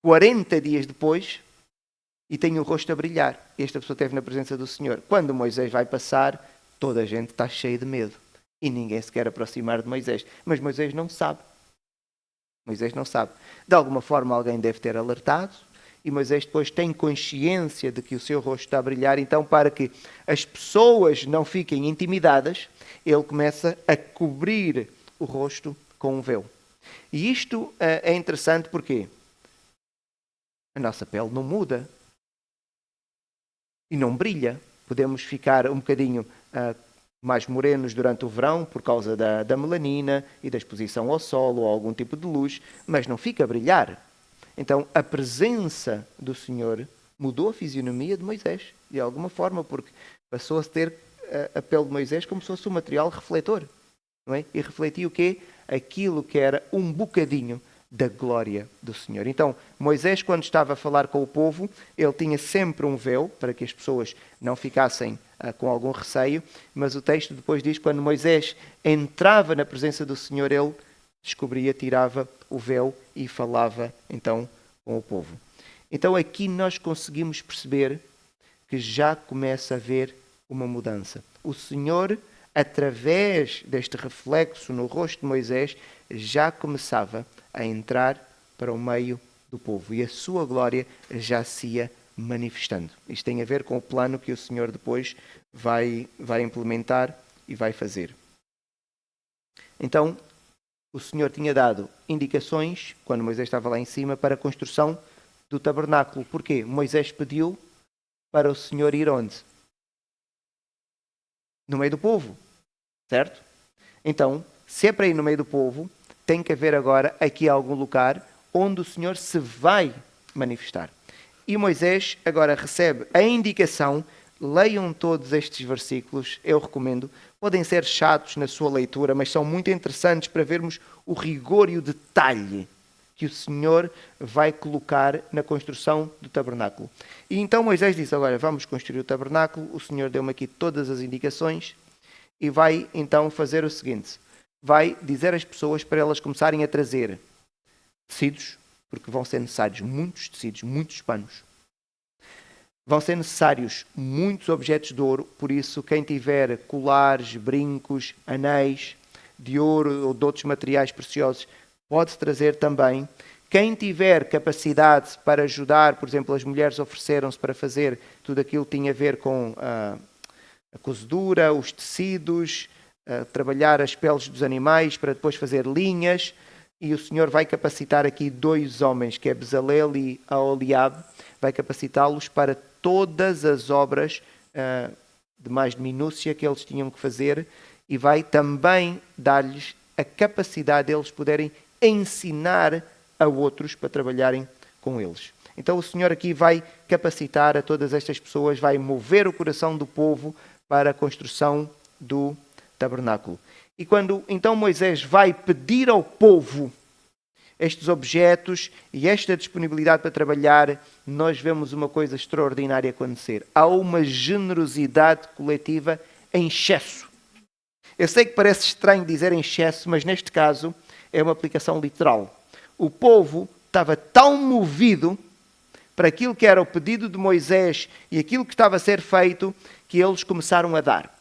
40 dias depois, e tem o rosto a brilhar. Esta pessoa esteve na presença do Senhor. Quando Moisés vai passar, toda a gente está cheia de medo. E ninguém se quer aproximar de Moisés. Mas Moisés não sabe. Moisés não sabe. De alguma forma alguém deve ter alertado, e Moisés depois tem consciência de que o seu rosto está a brilhar. Então, para que as pessoas não fiquem intimidadas, ele começa a cobrir o rosto com um véu. E isto é interessante porque a nossa pele não muda e não brilha. Podemos ficar um bocadinho mais morenos durante o verão por causa da melanina e da exposição ao sol ou algum tipo de luz, mas não fica a brilhar. Então a presença do Senhor mudou a fisionomia de Moisés, de alguma forma, porque passou a ter a pele de Moisés como se fosse um material refletor. Não é? E refletia o quê? Aquilo que era um bocadinho da glória do Senhor. Então, Moisés, quando estava a falar com o povo, ele tinha sempre um véu, para que as pessoas não ficassem com algum receio, mas o texto depois diz que quando Moisés entrava na presença do Senhor, ele descobria, tirava o véu e falava então com o povo. Então aqui nós conseguimos perceber que já começa a haver uma mudança. O Senhor, através deste reflexo no rosto de Moisés, já começava a entrar para o meio do povo e a sua glória já se ia manifestando. Isto tem a ver com o plano que o Senhor depois vai implementar e vai fazer. Então, o Senhor tinha dado indicações, quando Moisés estava lá em cima, para a construção do tabernáculo. Porquê? Moisés pediu para o Senhor ir onde? No meio do povo, certo? Então, se é para ir no meio do povo, tem que haver agora aqui algum lugar onde o Senhor se vai manifestar. E Moisés agora recebe a indicação, leiam todos estes versículos, eu recomendo, podem ser chatos na sua leitura, mas são muito interessantes para vermos o rigor e o detalhe que o Senhor vai colocar na construção do tabernáculo. E então Moisés disse, agora vamos construir o tabernáculo, o Senhor deu-me aqui todas as indicações e vai então fazer o seguinte, vai dizer às pessoas para elas começarem a trazer tecidos, porque vão ser necessários muitos tecidos, muitos panos. Vão ser necessários muitos objetos de ouro, por isso quem tiver colares, brincos, anéis de ouro ou de outros materiais preciosos, pode trazer também. Quem tiver capacidade para ajudar, por exemplo, as mulheres ofereceram-se para fazer tudo aquilo que tinha a ver com a cozedura, os tecidos, trabalhar as peles dos animais para depois fazer linhas. E o Senhor vai capacitar aqui 2 homens, que é Bezalel e Aholiabe, vai capacitá-los para todas as obras de mais minúcia que eles tinham que fazer e vai também dar-lhes a capacidade de eles poderem ensinar a outros para trabalharem com eles. Então o Senhor aqui vai capacitar a todas estas pessoas, vai mover o coração do povo para a construção do tabernáculo. E quando então Moisés vai pedir ao povo estes objetos e esta disponibilidade para trabalhar, nós vemos uma coisa extraordinária acontecer. Há uma generosidade coletiva em excesso. Eu sei que parece estranho dizer em excesso, mas neste caso é uma aplicação literal. O povo estava tão movido para aquilo que era o pedido de Moisés e aquilo que estava a ser feito, que eles começaram a dar.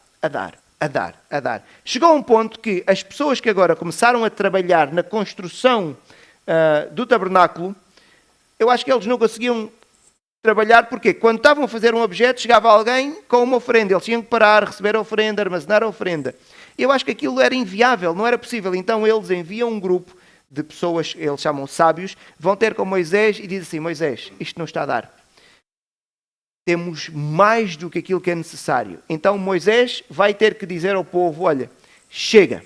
Chegou a um ponto que as pessoas que agora começaram a trabalhar na construção do tabernáculo, eu acho que eles não conseguiam trabalhar, porque quando estavam a fazer um objeto, chegava alguém com uma oferenda, eles tinham que parar, receber a oferenda, armazenar a oferenda. Eu acho que aquilo era inviável, não era possível. Então eles enviam um grupo de pessoas, eles chamam sábios, vão ter com Moisés e dizem assim, Moisés, isto não está a dar. Temos mais do que aquilo que é necessário. Então Moisés vai ter que dizer ao povo, olha, chega.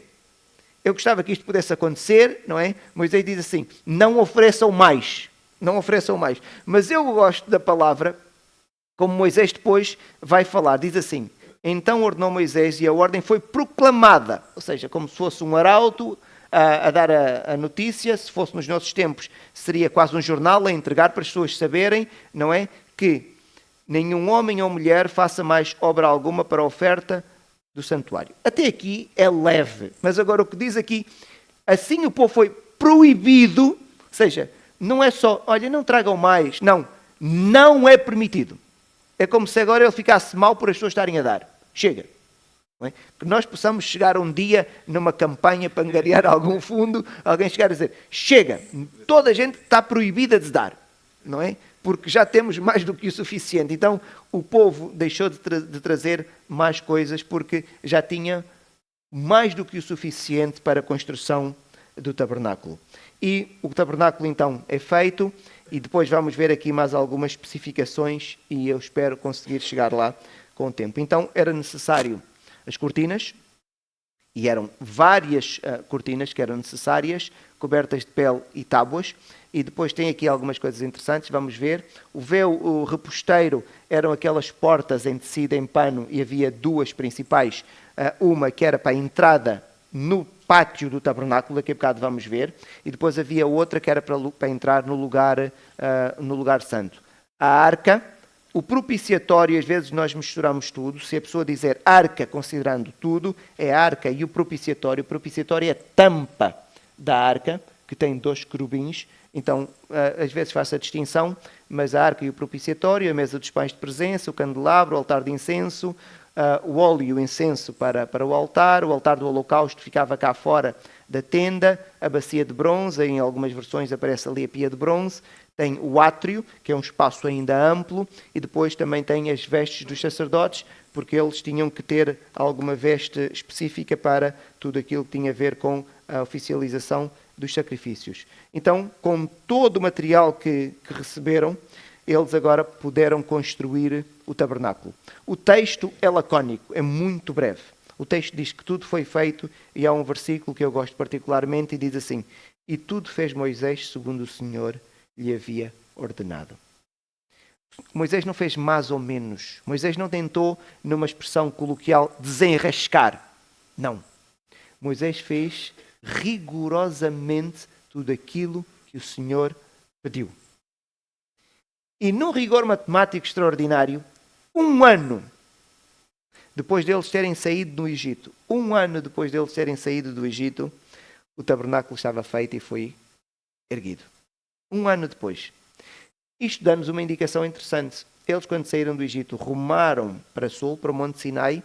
Eu gostava que isto pudesse acontecer, não é? Moisés diz assim, não ofereçam mais. Não ofereçam mais. Mas eu gosto da palavra, como Moisés depois vai falar. Diz assim, então ordenou Moisés e a ordem foi proclamada. Ou seja, como se fosse um arauto a dar a notícia. Se fosse nos nossos tempos, seria quase um jornal a entregar para as pessoas saberem, não é? Que nenhum homem ou mulher faça mais obra alguma para a oferta do santuário. Até aqui é leve. Mas agora o que diz aqui, assim o povo foi proibido, ou seja, não é só, olha, não tragam mais. Não é permitido. É como se agora ele ficasse mal por as pessoas estarem a dar. Chega. Não é? Que nós possamos chegar um dia numa campanha para angariar algum fundo, alguém chegar a dizer, chega, toda a gente está proibida de dar. Não é? Porque já temos mais do que o suficiente. Então o povo deixou de trazer mais coisas porque já tinha mais do que o suficiente para a construção do tabernáculo. E o tabernáculo então é feito e depois vamos ver aqui mais algumas especificações e eu espero conseguir chegar lá com o tempo. Então era necessário as cortinas e eram várias cortinas que eram necessárias, cobertas de pele e tábuas. E depois tem aqui algumas coisas interessantes, vamos ver. O véu, o reposteiro, eram aquelas portas em tecido, em pano, e havia 2 principais. Uma que era para a entrada no pátio do tabernáculo, daqui a bocado vamos ver. E depois havia outra que era para entrar no lugar santo. A arca, o propiciatório, às vezes nós misturamos tudo. Se a pessoa dizer arca, considerando tudo, é a arca e o propiciatório. O propiciatório é a tampa da arca, que tem 2 querubins. Então, às vezes faço a distinção, mas a arca e o propiciatório, a mesa dos pães de presença, o candelabro, o altar de incenso, o óleo e o incenso para o altar do holocausto ficava cá fora da tenda, a bacia de bronze, em algumas versões aparece ali a pia de bronze, tem o átrio, que é um espaço ainda amplo, e depois também tem as vestes dos sacerdotes, porque eles tinham que ter alguma veste específica para tudo aquilo que tinha a ver com a oficialização dos sacrifícios. Então, com todo o material que receberam, eles agora puderam construir o tabernáculo. O texto é lacónico, é muito breve. O texto diz que tudo foi feito e há um versículo que eu gosto particularmente e diz assim: e tudo fez Moisés segundo o Senhor lhe havia ordenado. Moisés não fez mais ou menos. Moisés não tentou, numa expressão coloquial, desenrascar. Não. Moisés fez rigorosamente tudo aquilo que o Senhor pediu. E num rigor matemático extraordinário, 1 ano depois deles terem saído do Egito, 1 ano depois deles terem saído do Egito, o tabernáculo estava feito e foi erguido. 1 ano depois. Isto dá-nos uma indicação interessante. Eles, quando saíram do Egito, rumaram para sul, para o Monte Sinai.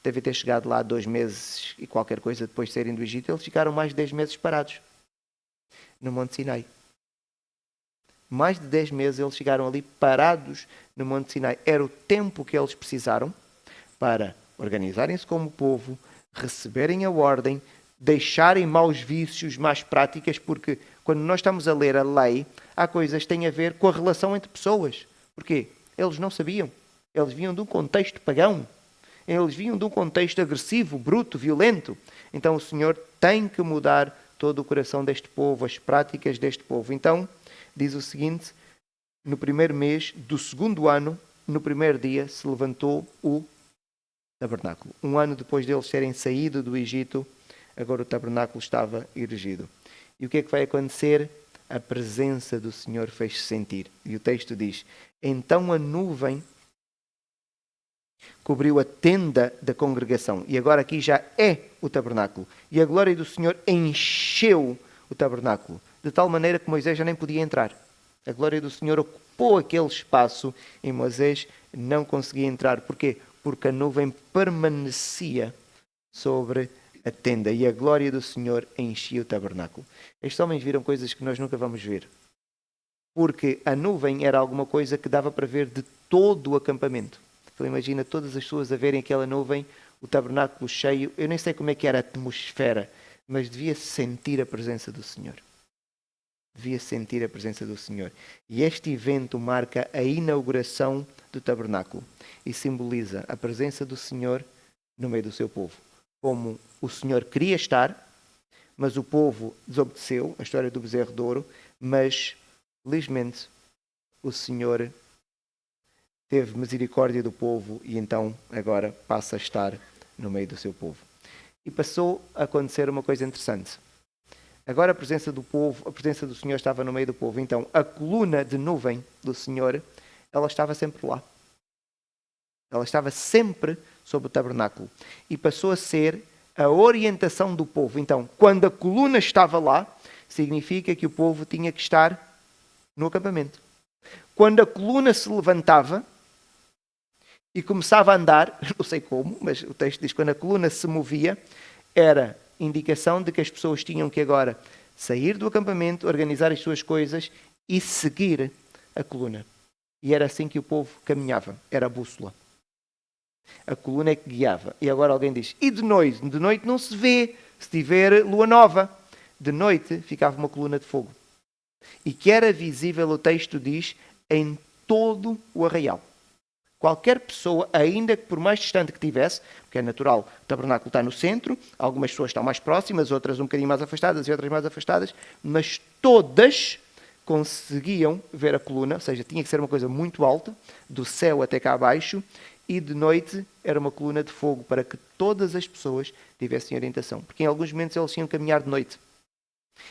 Devem ter chegado lá 2 meses e qualquer coisa depois de saírem do Egito. Eles ficaram mais de 10 meses parados no Monte Sinai. Mais de 10 meses eles ficaram ali parados no Monte Sinai. Era o tempo que eles precisaram para organizarem-se como povo, receberem a ordem, deixarem maus vícios, más práticas, porque quando nós estamos a ler a lei, há coisas que têm a ver com a relação entre pessoas. Porquê? Eles não sabiam. Eles vinham de um contexto pagão. Eles vinham de um contexto agressivo, bruto, violento. Então o Senhor tem que mudar todo o coração deste povo, as práticas deste povo. Então, diz o seguinte: no primeiro mês do 2º ano, no primeiro dia, se levantou o tabernáculo. 1 ano depois deles terem saído do Egito, agora o tabernáculo estava erigido. E o que é que vai acontecer? A presença do Senhor fez-se sentir. E o texto diz: então a nuvem cobriu a tenda da congregação. E agora aqui já é o tabernáculo. E a glória do Senhor encheu o tabernáculo, de tal maneira que Moisés já nem podia entrar. A glória do Senhor ocupou aquele espaço e Moisés não conseguia entrar. Porquê? Porque a nuvem permanecia sobre a tenda e a glória do Senhor enchia o tabernáculo. Estes homens viram coisas que nós nunca vamos ver. Porque a nuvem era alguma coisa que dava para ver de todo o acampamento. Então imagina todas as pessoas a verem aquela nuvem, o tabernáculo cheio. Eu nem sei como é que era a atmosfera, mas devia-se sentir a presença do Senhor. Devia-se sentir a presença do Senhor. E este evento marca a inauguração do tabernáculo e simboliza a presença do Senhor no meio do seu povo. Como o Senhor queria estar, mas o povo desobedeceu, a história do bezerro de ouro, mas felizmente o Senhor teve misericórdia do povo e então agora passa a estar no meio do seu povo. E passou a acontecer uma coisa interessante. Agora a presença do povo, a presença do Senhor estava no meio do povo. Então a coluna de nuvem do Senhor, ela estava sempre lá. Ela estava sempre sobre o tabernáculo. E passou a ser a orientação do povo. Então, quando a coluna estava lá, significa que o povo tinha que estar no acampamento. Quando a coluna se levantava e começava a andar, não sei como, mas o texto diz que quando a coluna se movia, era indicação de que as pessoas tinham que agora sair do acampamento, organizar as suas coisas e seguir a coluna. E era assim que o povo caminhava, era a bússola. A coluna é que guiava. E agora alguém diz, e de noite? De noite não se vê, se tiver lua nova. De noite ficava uma coluna de fogo. E que era visível, o texto diz, em todo o arraial. Qualquer pessoa, ainda que por mais distante que tivesse, porque é natural, o tabernáculo está no centro, algumas pessoas estão mais próximas, outras um bocadinho mais afastadas e outras mais afastadas, mas todas conseguiam ver a coluna, ou seja, tinha que ser uma coisa muito alta, do céu até cá abaixo, e de noite era uma coluna de fogo para que todas as pessoas tivessem orientação. Porque em alguns momentos eles tinham que caminhar de noite.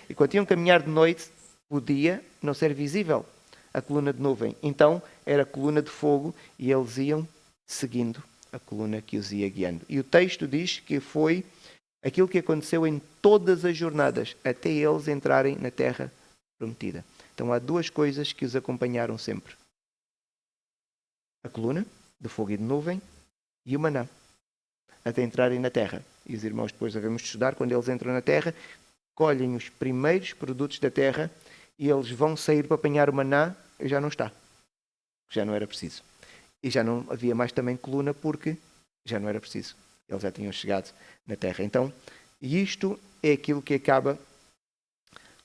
E quando tinham que caminhar de noite, podia não ser visível a coluna de nuvem. Então era a coluna de fogo e eles iam seguindo a coluna que os ia guiando. E o texto diz que foi aquilo que aconteceu em todas as jornadas, até eles entrarem na terra prometida. Então há 2 coisas que os acompanharam sempre. A coluna de fogo e de nuvem e o maná, até entrarem na terra. E os irmãos depois devemos estudar, quando eles entram na terra, colhem os primeiros produtos da terra e eles vão sair para apanhar o maná e já não está. Já não era preciso. E já não havia mais também coluna porque já não era preciso. Eles já tinham chegado na terra. Então, isto é aquilo que acaba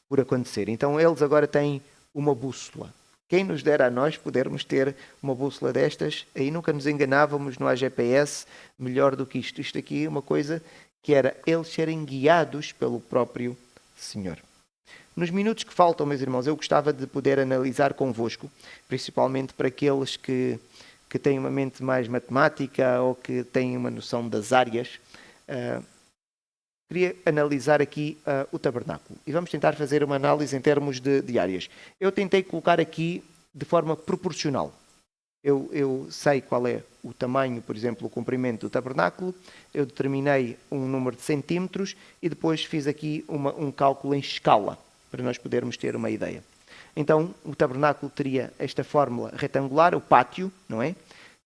por acontecer. Então, eles agora têm uma bússola. Quem nos dera a nós podermos ter uma bússola destas, aí nunca nos enganávamos no AGPS melhor do que isto. Isto aqui é uma coisa que era eles serem guiados pelo próprio Senhor. Nos minutos que faltam, meus irmãos, eu gostava de poder analisar convosco, principalmente para aqueles que têm uma mente mais matemática ou que têm uma noção das áreas. Queria analisar aqui o tabernáculo. E vamos tentar fazer uma análise em termos de áreas. Eu tentei colocar aqui de forma proporcional. Eu sei qual é o tamanho, por exemplo, o comprimento do tabernáculo. Eu determinei um número de centímetros e depois fiz aqui um cálculo em escala, para nós podermos ter uma ideia. Então, o tabernáculo teria esta fórmula retangular, o pátio, não é?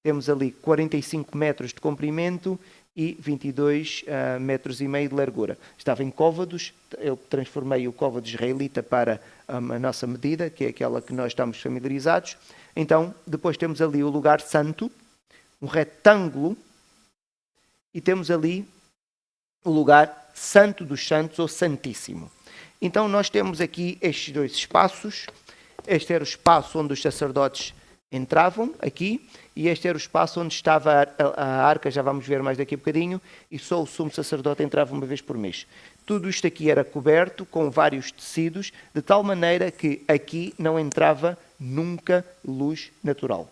Temos ali 45 metros de comprimento e 22 metros e meio de largura. Estava em côvados, eu transformei o côvado israelita para a nossa medida, que é aquela que nós estamos familiarizados. Então, depois temos ali o lugar santo, um retângulo, e temos ali o lugar santo dos santos, ou santíssimo. Então, nós temos aqui estes dois espaços. Este era o espaço onde os sacerdotes entravam, aqui, e este era o espaço onde estava a arca, já vamos ver mais daqui a bocadinho, e só o sumo sacerdote entrava uma vez por mês. Tudo isto aqui era coberto com vários tecidos, de tal maneira que aqui não entrava nunca luz natural.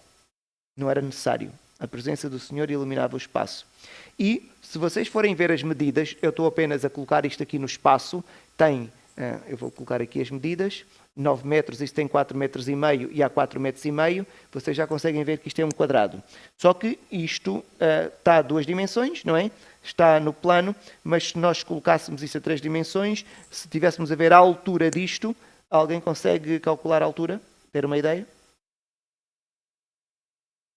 Não era necessário. A presença do Senhor iluminava o espaço. E, se vocês forem ver as medidas, eu estou apenas a colocar isto aqui no espaço, eu vou colocar aqui as medidas, 9 metros, isto tem 4 metros e meio e há 4 metros e meio, vocês já conseguem ver que isto é um quadrado. Só que isto está a 2 dimensões, não é? Está no plano, mas se nós colocássemos isto a 3 dimensões, se tivéssemos a ver a altura disto, alguém consegue calcular a altura? Ter uma ideia?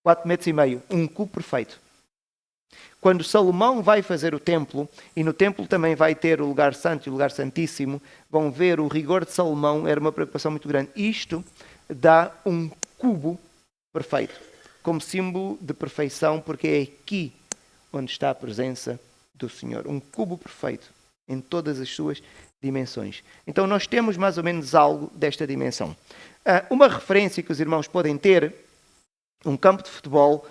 4 metros e meio, um cubo perfeito. Quando Salomão vai fazer o templo, e no templo também vai ter o lugar santo e o lugar santíssimo, vão ver o rigor de Salomão, era uma preocupação muito grande. Isto dá um cubo perfeito, como símbolo de perfeição, porque é aqui onde está a presença do Senhor. Um cubo perfeito, em todas as suas dimensões. Então nós temos mais ou menos algo desta dimensão. Uma referência que os irmãos podem ter, um campo de futebol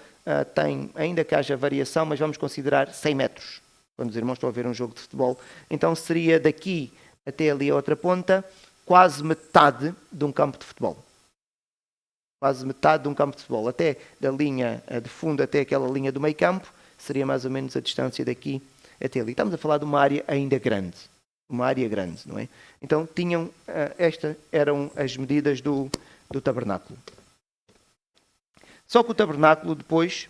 tem, ainda que haja variação, mas vamos considerar 100 metros, quando os irmãos estão a ver um jogo de futebol. Então seria daqui até ali a outra ponta, quase metade de um campo de futebol. Quase metade de um campo de futebol. Até da linha de fundo até aquela linha do meio campo, seria mais ou menos a distância daqui até ali. Estamos a falar de uma área ainda grande. Uma área grande, não é? Então estas eram as medidas do tabernáculo. Só que o tabernáculo depois,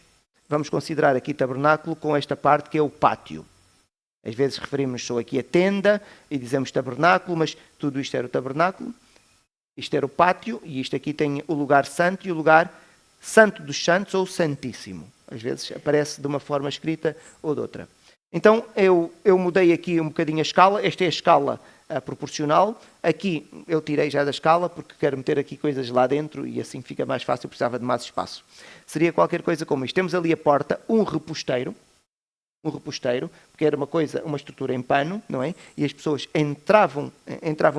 vamos considerar aqui tabernáculo com esta parte que é o pátio. Às vezes referimos só aqui a tenda e dizemos tabernáculo, mas tudo isto era o tabernáculo. Isto era o pátio e isto aqui tem o lugar santo e o lugar santo dos santos ou santíssimo. Às vezes aparece de uma forma escrita ou de outra. Então eu mudei aqui um bocadinho a escala. Esta é a escala proporcional. Aqui eu tirei já da escala porque quero meter aqui coisas lá dentro e assim fica mais fácil, eu precisava de mais espaço. Seria qualquer coisa como isto. Temos ali a porta, um reposteiro, porque era uma estrutura em pano, não é? E as pessoas entravam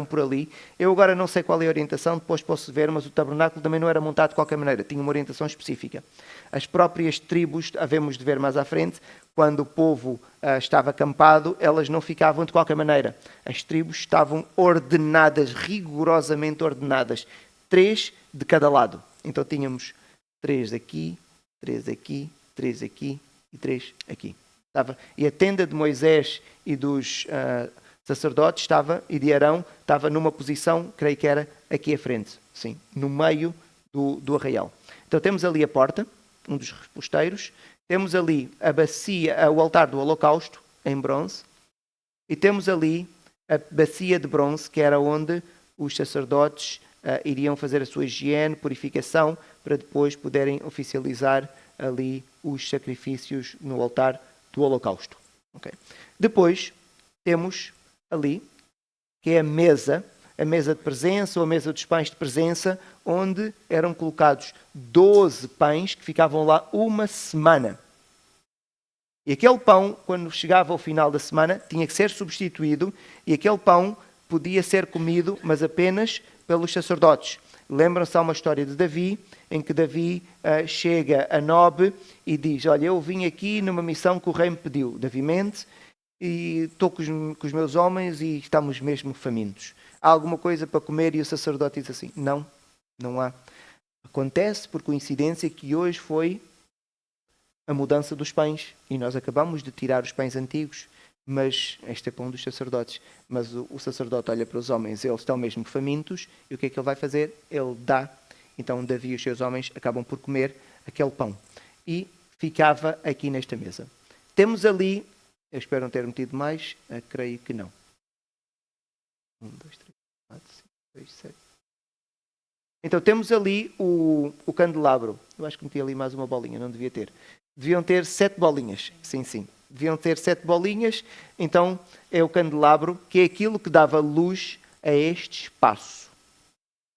por ali. Eu agora não sei qual é a orientação, depois posso ver, mas o tabernáculo também não era montado de qualquer maneira, tinha uma orientação específica. As próprias tribos, havemos de ver mais à frente, quando o povo estava acampado, elas não ficavam de qualquer maneira. As tribos estavam ordenadas, rigorosamente ordenadas. 3 de cada lado. Então tínhamos 3 aqui, 3 aqui, 3 aqui e 3 aqui. E a tenda de Moisés e dos sacerdotes e de Arão estava numa posição, creio que era aqui à frente, sim, no meio do arraial. Então temos ali a porta, um dos reposteiros, temos ali a bacia, o altar do holocausto, em bronze, e temos ali a bacia de bronze, que era onde os sacerdotes iriam fazer a sua higiene, purificação, para depois poderem oficializar ali os sacrifícios no altar do holocausto. Okay. Depois temos ali, que é a mesa de presença ou a mesa dos pães de presença, onde eram colocados 12 pães que ficavam lá uma semana. E aquele pão, quando chegava ao final da semana, tinha que ser substituído e aquele pão podia ser comido, mas apenas pelos sacerdotes. Lembram-se, há uma história de Davi, em que Davi chega a Nob e diz, olha, eu vim aqui numa missão que o rei me pediu. Davi mente, e estou com os meus homens e estamos mesmo famintos. Há alguma coisa para comer? E o sacerdote diz assim, não, não há. Acontece, por coincidência, que hoje foi a mudança dos pães e nós acabamos de tirar os pães antigos, mas este é pão dos sacerdotes. Mas o sacerdote olha para os homens, eles estão mesmo famintos, e o que é que ele vai fazer? Ele dá. Então Davi e os seus homens acabam por comer aquele pão. E ficava aqui nesta mesa. Temos ali, eu espero não ter metido mais, creio que não. 1, 2, 3, 4, 5, 6, 7. Então temos ali o candelabro. Eu acho que meti ali mais uma bolinha, não devia ter. Deviam ter 7 bolinhas. Sim, sim. Deviam ter 7 bolinhas. Então é o candelabro, que é aquilo que dava luz a este espaço.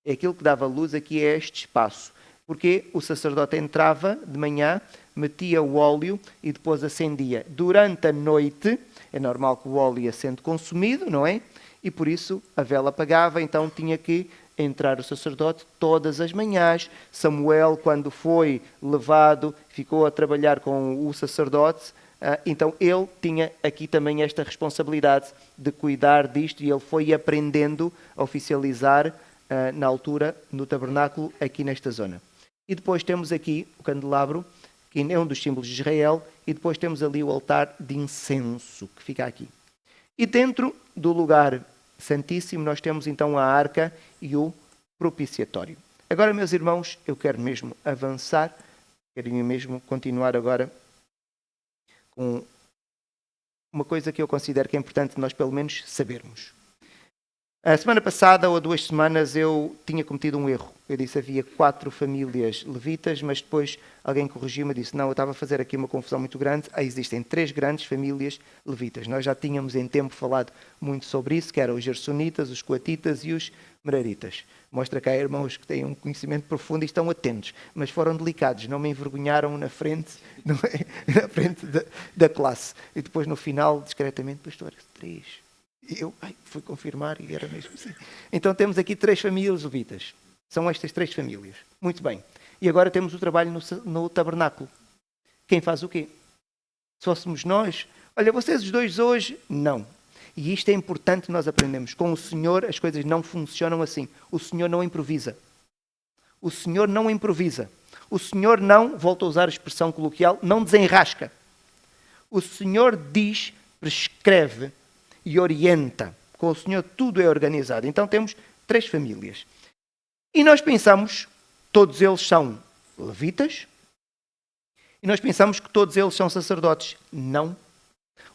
É aquilo que dava luz aqui a este espaço. Porque o sacerdote entrava de manhã, metia o óleo e depois acendia. Durante a noite, é normal que o óleo ia sendo consumido, não é? E por isso a vela apagava, então tinha que entrar o sacerdote todas as manhãs. Samuel, quando foi levado, ficou a trabalhar com o sacerdote, então ele tinha aqui também esta responsabilidade de cuidar disto e ele foi aprendendo a oficializar na altura no tabernáculo aqui nesta zona. E depois temos aqui o candelabro, que é um dos símbolos de Israel, e depois temos ali o altar de incenso, que fica aqui. E dentro do lugar santíssimo nós temos então a arca e o propiciatório. Agora, meus irmãos, eu quero mesmo avançar, quero mesmo continuar agora com uma coisa que eu considero que é importante nós pelo menos sabermos. A semana passada, ou 2 semanas, eu tinha cometido um erro. Eu disse que havia 4 famílias levitas, mas depois alguém corrigiu-me e disse, não, eu estava a fazer aqui uma confusão muito grande. Existem 3 grandes famílias levitas. Nós já tínhamos em tempo falado muito sobre isso, que eram os gersonitas, os coatitas e os meraritas. Mostra cá irmãos que têm um conhecimento profundo e estão atentos, mas foram delicados, não me envergonharam na frente, não é? Na frente da classe. E depois no final, discretamente, pastor, 3... E eu fui confirmar e era mesmo assim. Então temos aqui 3 famílias levitas. São estas 3 famílias. Muito bem. E agora temos o trabalho no tabernáculo. Quem faz o quê? Se fôssemos nós, olha, vocês os 2 hoje, não. E isto é importante nós aprendemos. Com o Senhor as coisas não funcionam assim. O Senhor não improvisa. O Senhor não improvisa. O Senhor não, volto a usar a expressão coloquial, não desenrasca. O Senhor diz, prescreve e orienta. Com o Senhor tudo é organizado. Então temos 3 famílias. E nós pensamos, todos eles são levitas, e nós pensamos que todos eles são sacerdotes. Não.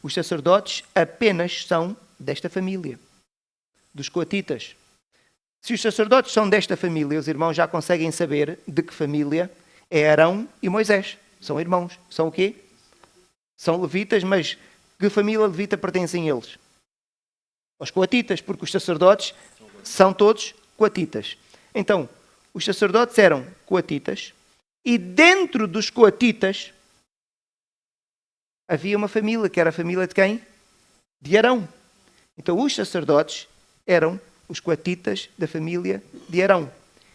Os sacerdotes apenas são desta família, dos coatitas. Se os sacerdotes são desta família, os irmãos já conseguem saber de que família é Arão e Moisés. São irmãos. São o quê? São levitas, mas que família levita pertencem eles? Os coatitas, porque os sacerdotes são todos coatitas. Então, os sacerdotes eram coatitas e dentro dos coatitas havia uma família, que era a família de quem? De Arão. Então, os sacerdotes eram os coatitas da família de Arão.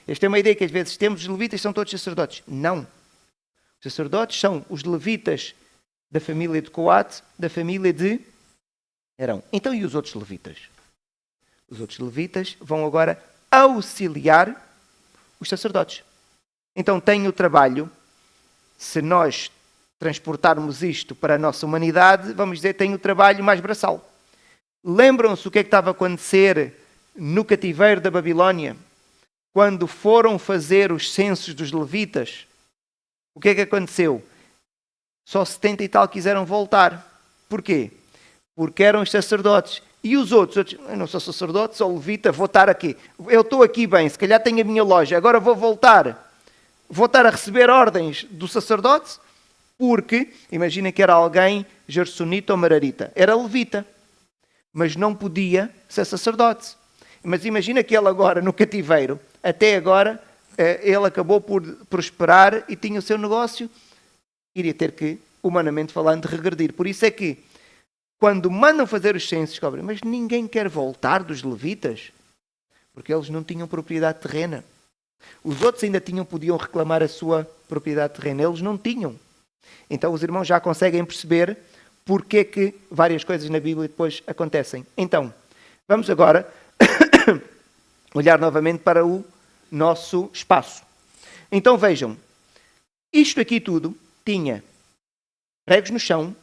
Esta é uma ideia que às vezes temos, os levitas são todos sacerdotes. Não. Os sacerdotes são os levitas da família de Coate, da família de Arão. Então, e os outros levitas? Os outros levitas vão agora auxiliar os sacerdotes. Então, tem o trabalho, se nós transportarmos isto para a nossa humanidade, vamos dizer, tem o trabalho mais braçal. Lembram-se o que é que estava a acontecer no cativeiro da Babilónia? Quando foram fazer os censos dos levitas, o que é que aconteceu? Só 70 e tal quiseram voltar. Porquê? Porque eram os sacerdotes. E os outros? Eu não sou sacerdote, sou levita, vou estar aqui. Eu estou aqui bem, se calhar tenho a minha loja, agora vou voltar. Vou estar a receber ordens do sacerdote, porque, imagina que era alguém gersonita ou merarita. Era levita, mas não podia ser sacerdote. Mas imagina que ele agora, no cativeiro, até agora, ele acabou por prosperar e tinha o seu negócio, iria ter que, humanamente falando, regredir. Por isso é que, quando mandam fazer os censos, descobrem, mas ninguém quer voltar dos levitas, porque eles não tinham propriedade terrena. Os outros ainda podiam reclamar a sua propriedade terrena. Eles não tinham. Então os irmãos já conseguem perceber porque é que várias coisas na Bíblia depois acontecem. Então, vamos agora olhar novamente para o nosso espaço. Então vejam, isto aqui tudo tinha pregos no chão,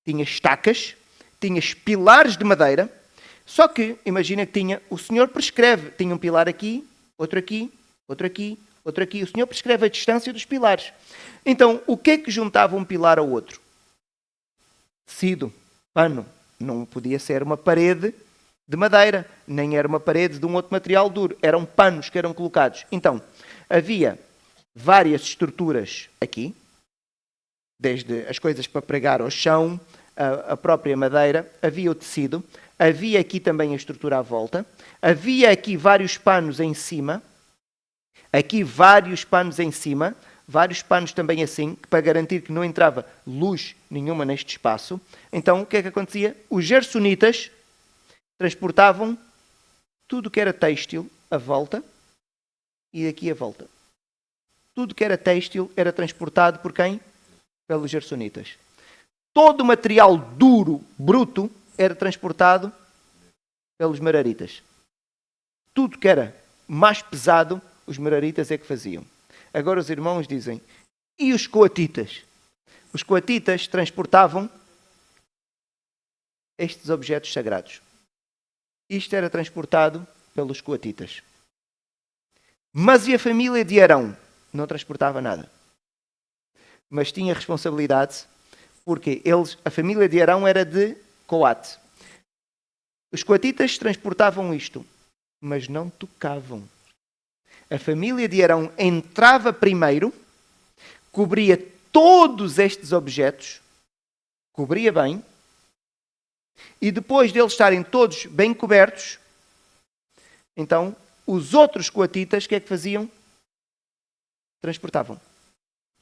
tinha estacas, tinha pilares de madeira, só que, imagina que o Senhor prescreve, tinha um pilar aqui, outro aqui, outro aqui, outro aqui. O Senhor prescreve a distância dos pilares. Então, o que é que juntava um pilar ao outro? Tecido, pano. Não podia ser uma parede de madeira, nem era uma parede de um outro material duro. Eram panos que eram colocados. Então, havia várias estruturas aqui, desde as coisas para pregar ao chão, a própria madeira, havia o tecido, havia aqui também a estrutura à volta, havia aqui vários panos em cima, vários panos também assim, para garantir que não entrava luz nenhuma neste espaço. Então, o que é que acontecia? Os gersonitas transportavam tudo que era têxtil à volta e aqui à volta. Tudo que era têxtil era transportado por quem? Pelos gersonitas. Todo o material duro, bruto, era transportado pelos meraritas. Tudo que era mais pesado, os meraritas é que faziam. Agora os irmãos dizem, e os coatitas? Os coatitas transportavam estes objetos sagrados. Isto era transportado pelos coatitas. Mas e a família de Arão? Não transportava nada. Mas tinha responsabilidade, porque a família de Arão era de Coate. Os coatitas transportavam isto, mas não tocavam. A família de Arão entrava primeiro, cobria todos estes objetos, cobria bem, e depois deles estarem todos bem cobertos, então os outros coatitas, o que é que faziam? Transportavam.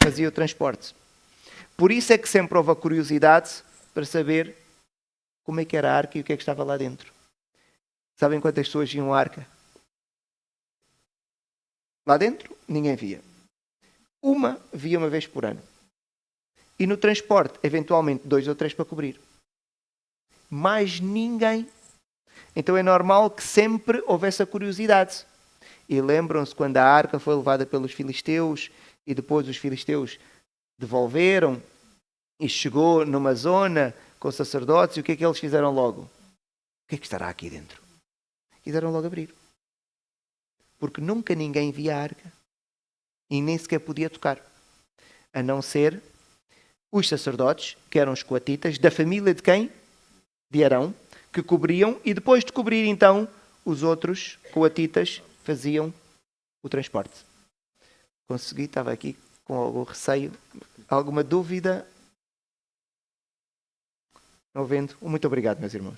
Faziam o transporte. Por isso é que sempre houve a curiosidade para saber como é que era a arca e o que é que estava lá dentro. Sabem quantas pessoas iam à arca? Lá dentro, ninguém via. Via uma vez por ano. E no transporte, eventualmente, 2 ou 3 para cobrir. Mais ninguém. Então é normal que sempre houvesse a curiosidade. E lembram-se quando a arca foi levada pelos filisteus e depois os filisteus devolveram e chegou numa zona com sacerdotes e o que é que eles fizeram logo? O que é que estará aqui dentro? Quiseram logo abrir. Porque nunca ninguém via a arca e nem sequer podia tocar. A não ser os sacerdotes, que eram os coatitas, da família de quem? De Arão, que cobriam e depois de cobrir então os outros coatitas faziam o transporte. Consegui, estava aqui com algum receio. Alguma dúvida? Não vendo? Muito obrigado, meus irmãos.